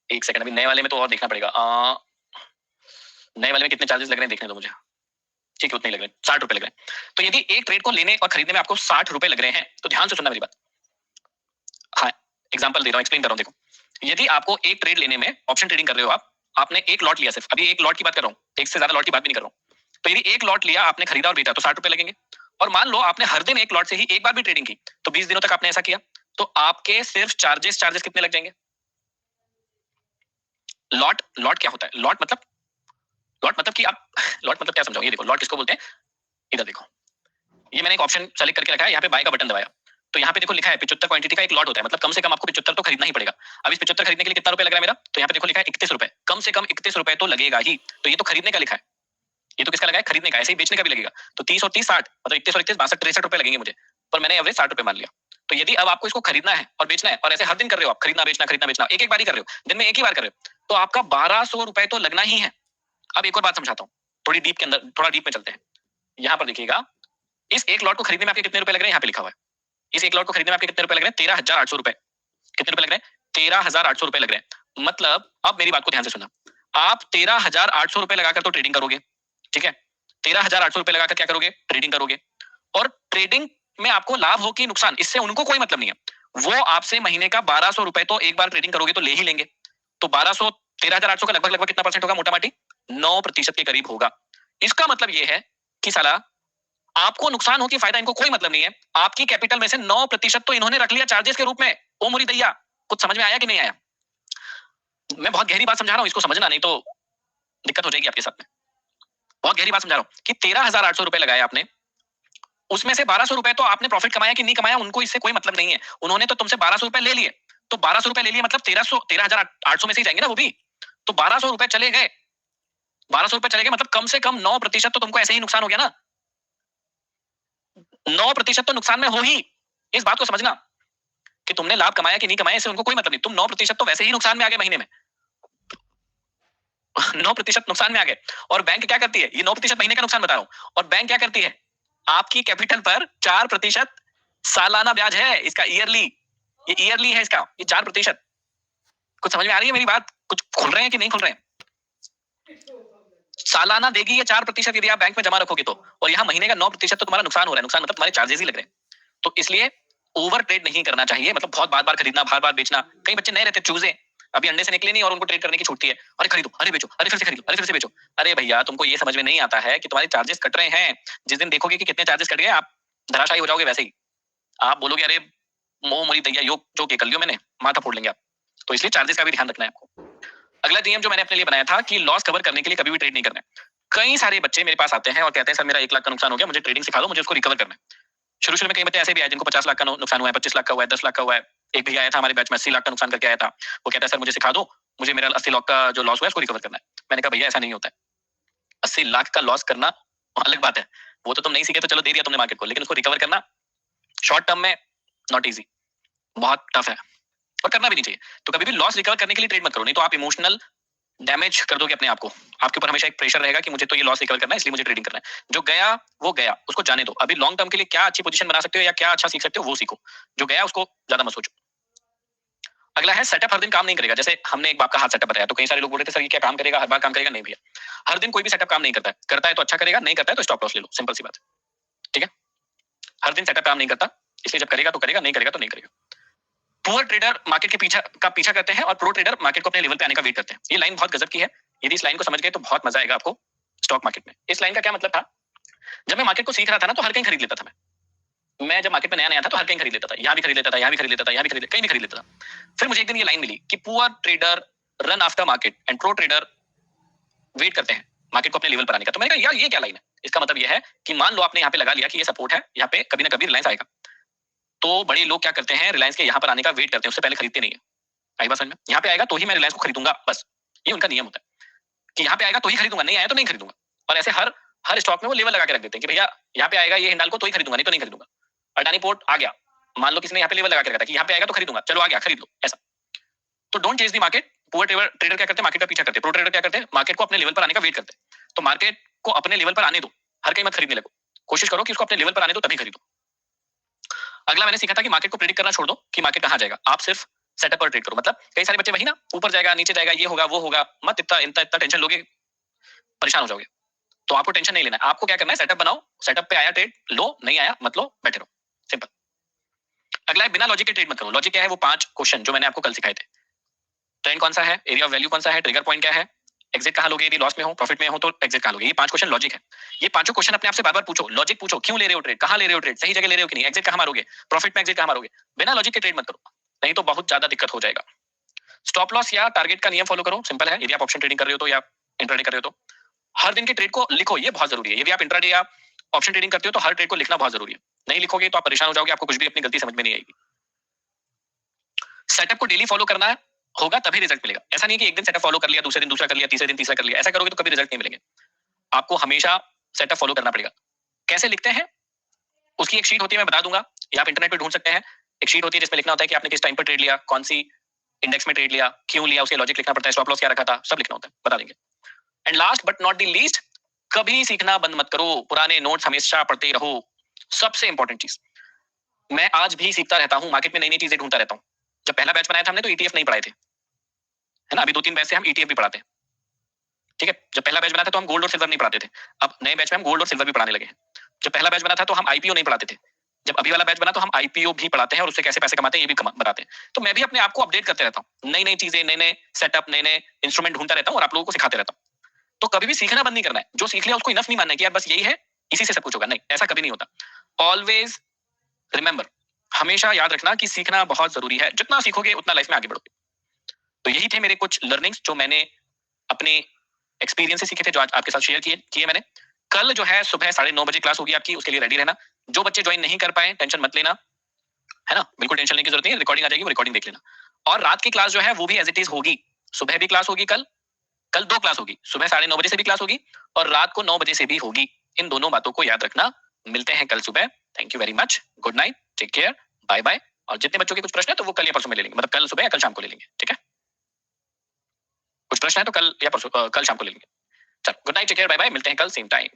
एक सेकंड, अभी नए वाले में तो और देखना पड़ेगा, नए वाले में कितने चार्जेस लग रहे हैं देखने दो मुझे। ठीक है, उतने ही लग रहे हैं, 60 रुपए लग रहे हैं। तो यदि एक ट्रेड को लेने और खरीदने में आपको 60 रुपए लग रहे हैं तो ध्यान से सुनना मेरी बात। हाँ, एग्जांपल दे रहा हूँ, एक्सप्लेन कर रहा हूँ। देखो यदि आपको एक ट्रेड लेने में, ऑप्शन ट्रेडिंग कर रहे हो आपने एक लॉट लिया, सिर्फ अभी एक लॉट की बात कर रहा हूँ, एक से ज्यादा लॉट की बात भी नहीं कर रहा हूँ। तो यदि एक लॉट लिया आपने, खरीदा और बेचा, तो 60 रुपए लगेंगे। और मान लो आपने हर दिन एक लॉट से ही एक बार भी ट्रेडिंग की, तो 20 दिनों तक आपने ऐसा किया, तो आपके सिर्फ चार्जेस कितने लग जाएंगे। लॉट क्या होता है, लॉट मतलब लॉट मतलब कि आप लॉट मतलब क्या समझाऊं, ये देखो लॉट किसको बोलते हैं, इधर देखो, ये मैंने एक ऑप्शन सेलेक्ट करके रखा है, यहाँ पे बाय का बटन दबाया तो यहाँ पे देखो लिखा है 75 क्वांटिटी का एक लॉट होता है, मतलब कम से कम आपको 75 तो खरीदना ही पड़ेगा। अब इस 75 खरीदने के लिए कितना रुपए लग रहा है मेरा, तो यहाँ पे देखो लिखा है 31 रुपए, कम से कम 31 रुपए तो लगेगा ही। तो ये तो खरीदने का लिखा है, ये तो किसका लगा है, खरीदने का। ऐसे ही बेचने का भी लगेगा, तो 30 और 30 60, मतलब 31 और 31 62 63 रुपए लगेंगे मुझे, पर मैंने एवरेज 60 रुपए मान लिया। तो यदि अब आपको इसको खरीदना है और बेचना है, और ऐसे हर दिन कर रहे हो आप, खरीदना बेचना एक एक बार ही कर रहे हो, दिन में एक ही बार कर रहे हो, तो आपका 1200 रुपए तो लगना ही है। अब एक और बात समझाता हूँ, थोड़ी डीप के अंदर, थोड़ा डीप में चलते हैं। यहाँ पर देखिएगा, इस एक लॉट को खरीदने में आपके कितने रुपए लग रहे हैं, यहाँ पे लिखा हुआ है, इस एक लॉट को खरीदने में आपके कितने रुपए लग रहे हैं, 13,800 रुपए। कितने रुपए लग रहे हैं, 13,800 रुपए लग रहे हैं। मतलब अब मेरी बात को ध्यान से सुनना, आप 13,800 रुपए लगाकर तो ट्रेडिंग करोगे, ठीक है, 13,800 रुपए लगाकर क्या करोगे, ट्रेडिंग करोगे, और ट्रेडिंग में आपको लाभ हो कि नुकसान, इससे उनको कोई मतलब नहीं है। वो आपसे महीने का 1200 रुपए तो एक बार ट्रेडिंग करोगे तो ले ही लेंगे। तो 1200 13,800 का लगभग लगभग कितना परसेंट होगा, मोटा माटी 9% के करीब होगा। इसका मतलब यह है कि साला आपको नुकसान हो कि फायदा इनको कोई मतलब नहीं है। आपकी कैपिटल में से 9% तो इन्होंने रख लिया चार्जेस के रूप में। ओ मोरी दैया, कुछ समझ में आया कि नहीं आया? मैं बहुत गहरी बात समझा रहा हूं, इसको समझना, नहीं तो दिक्कत हो जाएगी आपके साथ में। बहुत गहरी बात समझा रहा हूं कि 13,800 रुपए लगाए आपने, उसमें से 1200 रुपए तो आपने प्रॉफिट कमाया कि नहीं कमाया, उनको इससे कोई मतलब नहीं है। उन्होंने तो तुमसे 1200 रुपए ले लिए, तो 1200 रुपए ले लिए मतलब 13,800 में से ही जाएंगे ना वो भी। तो 1200 रुपए चले गए, 1200 रुपए चले गए, मतलब कम से कम 9% तो तुमको ऐसे ही नुकसान हो गया ना। 9% तो नुकसान में हो ही। इस बात को समझना कि तुमने लाभ कमाया कि नहीं कमाया, इससे उनको कोई मतलब नहीं। तुम 9% तो वैसे ही नुकसान में आ गए महीने में। 9% नुकसान में आ गए। और बैंक क्या करती है, ये 9% महीने का नुकसान बता रहा हूं, और बैंक क्या करती है, आपकी कैपिटल पर 4% सालाना ब्याज है इसका, ईयरली, ये ईयरली है इसका, ये 4%। कुछ समझ में आ रही है मेरी बात? कुछ खुल रहे हैं कि नहीं खुल रहे हैं? सालाना देगी ये 4% यदि आप बैंक में जमा रखोगे तो, और यहाँ महीने का 9% तो तुम्हारा नुकसान हो रहा है। नुकसान मतलब तुम्हारे चार्जेस ही लग रहे हैं। तो इसलिए ओवर ट्रेड नहीं करना चाहिए, मतलब बहुत बार बार खरीदना, बार बार बेचना। कई बच्चे नए रहते, चूजे अभी अंडे से निकले नहीं और उनको ट्रेड करने की छूटती है, अरे खरीदो, अरे बेचो, अरे फिर से खरीदो, अरे फिर से बेचो। अरे भैया, तुमको ये समझ में नहीं आता है कि तुम्हारे चार्जेस कट रहे हैं। जिस दिन देखोगे कि कितने चार्जेस कट गए, आप धराशायी हो जाओगे। वैसे ही आप बोलोगे अरे मोह मोरी दैया, योग जो के कर लियो मैंने, माथा फोड़ लेंगे आप। तो इसलिए चार्जेस का भी ध्यान रखना है आपको। अगला नियम जो मैंने अपने लिए बनाया था कि लॉस कवर करने के लिए कभी भी ट्रेड नहीं करना है। कई सारे बच्चे मेरे पास आते हैं और कहते हैं सर मेरा 1 लाख का नुकसान हो गया, मुझे ट्रेडिंग सिखा दो, मुझे उसको रिकवर करना है। शुरू शुरू में कई बच्चे ऐसे भी आए जिनको 50 लाख का नुकसान हुआ है, 25 लाख का हुआ है, 10 लाख का हुआ है। एक भैया आया था हमारे बैच में, 80 लाख का नुकसान करके आया था। वो कहता है सर मुझे सिखा दो, मुझे मेरा 80 लाख का जो लॉस हुआ है उसको रिकवर करना है। मैंने कहा भैया ऐसा नहीं होता है। 80 लाख का लॉस करना अलग बात है, वो तो तुम नहीं सीखे तो चलो दे दिया तुमने मार्केट को, लेकिन उसको रिकवर करना शॉर्ट टर्म में नॉट ईजी, बहुत टफ है और करना भी नहीं चाहिए। तो कभी भी लॉस रिकवर करने के लिए ट्रेड मत करो, नहीं तो आप इमोशनल डैमेज कर दोगे अपने आप को। आपके ऊपर हमेशा एक प्रेशर रहेगा कि मुझे तो ये लॉस रिकवर करना है, इसलिए मुझे ट्रेडिंग करना है। जो गया वो गया, उसको जाने दो। अभी लॉन्ग टर्म के लिए क्या अच्छी पोजीशन बना सकते हो या क्या अच्छा सीख सकते हो वो सीखो। जो गया उसको ज्यादा मत सोचो। अगला है सेटअप हर दिन काम नहीं करेगा। जैसे हमने एक बाप का हाथ सेटअप बताया, तो कई सारे लोग बोल रहे थे सर ये क्या काम करेगा, हर बार काम करेगा। नहीं भैया, हर दिन कोई भी सेटअप काम नहीं करता है। करता है तो अच्छा करेगा, नहीं करता है तो स्टॉप लॉस ले लो, सिंपल सी बात है। ठीक है, हर दिन सेटअप काम नहीं करता, इसलिए जब करेगा तो करेगा, नहीं करेगा तो नहीं करेगा। पुअर ट्रेडर मार्केट के पीछा करते हैं और प्रो ट्रेडर मार्केट को अपने लेवल पे आने का वेट करते हैं। ये लाइन बहुत गजब की है, यदि इस लाइन को समझ गए तो बहुत मजा आएगा आपको स्टॉक मार्केट में। इस लाइन का क्या मतलब था, जब मैं मार्केट को सीख रहा था ना तो हर कहीं खरीद लेता था मैं जब मार्केट में नया नया था तो हर कहीं खरीद लेता था, यहाँ भी खरीद लेता था, यहाँ भी खरीद लेता था, यहाँ भी खरीद, कहीं भी खरीद लेता था। फिर मुझे एक दिन ये लाइन मिली कि poor trader run after market and pro trader wait करते हैं मार्केट को अपने लेवल पर आने का। तो मैंने कहा यार ये क्या लाइन है। इसका मतलब यह है कि मान लो आपने यहाँ पे लगा लिया कि ये सपोर्ट है, यहाँ पे कभी ना कभी रिलायंस आएगा। तो बड़े लोग क्या करते हैं, रिलायंस के यहाँ पर आने का वेट करते हैं, उससे पहले खरीदते नहीं है। आई बात समझ में? यहाँ पे आएगा तो ही मैं रिलायंस को खरीदूंगा, बस ये उनका नियम होता है कि यहाँ पे आएगा तो ही खरीदूंगा, नहीं आया तो नहीं खरीदूंगा। और ऐसे हर स्टॉक में वो लेवल लगा के रख देते हैं कि भैया यहाँ पे आएगा ये हिंडाल्को तो ही खरीदूंगा, नहीं तो नहीं खरीदूंगा। अडानी पोर्ट आ गया, मान लो किसी ने यहाँ पे लेवल लगा के रखा था कि यहाँ पे आएगा तो खरीदूंगा, चलो आ गया खरीद लो, ऐसा। तो don't chase the market. Poor trader क्या करते हैं, मार्केट का पीछा करते हैं। प्रो ट्रेडर क्या करते हैं, मार्केट को अपने लेवल पर आने का वेट करते हैं। तो मार्केट को अपने लेवल पर आने दो, हर कहीं मत खरीदने लगो, कोशिश करो कि उसको अपने लेवल पर आने दो तभी खरीदो। अगला मैंने सीखा था कि मार्केट को प्रेडिक्ट करना छोड़ दो कि मार्केट कहां जाएगा, आप सिर्फ सेटअप पर ट्रेड करो। मतलब कई सारे बच्चे वही ना, ऊपर जाएगा नीचे जाएगा, ये होगा वो होगा, मत इतना टेंशन लोगे, परेशान हो जाओगे। तो आपको टेंशन नहीं लेना है, आपको क्या करना है, सेटअप बनाओ, सेटअप पे आया ट्रेड लो, नहीं आया मत लो, बैठे रहो, सिंपल। अगला है बिना लॉजिक के ट्रेड मत करो। लॉजिक क्या है, वो 5 क्वेश्चन जो मैंने आपको कल सिखाए थे। ट्रेंड कौन सा है, एरिया ऑफ वैल्यू कौन सा है, ट्रिगर पॉइंट क्या है, एग्जिट कहां लोगे, यदि लॉस में हो, प्रॉफिट में हो तो एग्जिट कहां लोगे। ये 5 क्वेश्चन लॉजिक है। ये पांचों क्वेश्चन अपने आप से बार-बार पूछो, लॉजिक पूछो, क्यों ले रहे हो ट्रेड, कहां ले रहे हो ट्रेड, सही जगह ले रहे हो कि नहीं, एग्जिट कहां मारोगे, प्रॉफिट में एग्जिट कहां मारोगे। बिना लॉजिक के ट्रेड मत करो, नहीं तो बहुत ज्यादा दिक्कत हो जाएगा। स्टॉप लॉस या टारगेट का नियम फॉलो करो, सिंपल है। यदि आप ऑप्शन ट्रेडिंग कर रहे हो तो या इंट्राडे कर रहे हो तो हर दिन के ट्रेड को लिखो, ये बहुत जरूरी है। यदि आप इंट्राडे या ऑप्शन ट्रेडिंग करते हो तो हर ट्रेड को लिखना बहुत जरूरी है। नहीं लिखोगे तो आप परेशान हो जाओगे, आपको कुछ भी अपनी गलती समझ में नहीं आएगी। सेटअप को डेली फॉलो करना होगा तभी रिजल्ट मिलेगा। ऐसा नहीं कि एक दिन सेटअप फॉलो कर लिया, दूसरे दिन दूसरा कर लिया, तीसरे दिन तीसरा कर लिया। ऐसा करोगे तो कभी रिजल्ट नहीं मिलेंगे। आपको हमेशा सेटअप फॉलो करना पड़ेगा। कैसे लिखते हैं उसकी एक शीट होती है, मैं बता दूंगा, या आप इंटरनेट पे ढूंढ सकते हैं। एक शीट होती है जिसमें लिखना होता है कि आपने किस टाइम पर ट्रेड लिया, कौन सी इंडेक्स में ट्रेड लिया, क्यों लिया, उसके लॉजिक लिखना पड़ता है, स्टॉप लॉस क्या रखा था, सब लिखना होता है, बता देंगे। And last but not the least, कभी सीखना बंद मत करो, पुराने नोट्स हमेशा पढ़ते रहो। सबसे इंपॉर्टेंट चीज, मैं आज भी सीखता रहता हूँ, मार्केट में नई नई चीजें ढूंढता रहता हूँ। जब पहला बैच बनाया था हमने तो ईटीएफ नहीं पढ़ाए थे, है ना। अभी 2-3 बैच से हम ईटीएफ भी पढ़ाते हैं, ठीक है। जब पहला बैच बना था तो हम गोल्ड और सिल्वर नहीं पढ़ाते थे। अब नए बैच में हम गोल्ड और सिल्वर भी पढ़ाने लगे हैं। जब पहला बैच बना था तो हम आईपीओ नहीं पढ़ाते थे। जब अभी वाला बैच बना तो हम आईपीओ भी पढ़ाते हैं और उससे कैसे पैसे कमाते हैं ये भी बताते हैं। तो मैं भी अपने आप को अपडेट करते रहता हूँ, नई नई चीजें, नए नए सेटअप, नए नए इंस्ट्रूमेंट ढूंढता रहता हूँ और आप लोगों को सिखाते रहता हूँ। तो कभी भी सीखना बंद नहीं करना है। जो सीख लिया उसको इनफ नहीं मानना है कि यार बस यही है, इसी से सब कुछ होगा। नहीं, ऐसा कभी नहीं होता। ऑलवेज रिमेंबर, हमेशा याद रखना कि सीखना बहुत जरूरी है। जितना सीखोगे उतना लाइफ में आगे बढ़ोगे। तो यही थे मेरे कुछ लर्निंग्स जो मैंने अपने एक्सपीरियंस से सीखे थे, जो आज आपके साथ शेयर किए मैंने। कल जो है सुबह 9:30 बजे क्लास होगी आपकी, उसके लिए रेडी रहना। जो बच्चे ज्वाइन नहीं कर पाए टेंशन मत लेना, है ना, बिल्कुल टेंशन लेने की जरूरत नहीं है। रिकॉर्डिंग आ जाएगी, वो रिकॉर्डिंग देख लेना। और रात की क्लास जो है वो भी एज इट इज होगी। सुबह भी क्लास होगी, कल 2 क्लास होगी। सुबह 9:30 बजे से भी क्लास होगी और रात को 9 बजे से भी होगी। इन दोनों बातों को याद रखना। मिलते हैं कल सुबह। Thank you very much, good night, take care, bye bye. और जितने बच्चों के कुछ प्रश्न है तो वो कल या परसों में ले लेंगे, मतलब कल सुबह या कल शाम को ले लेंगे, ठीक है। कुछ प्रश्न है तो कल या परसों, कल शाम को ले लेंगे। चलो, good night, take care, bye bye. मिलते हैं कल सेम टाइम।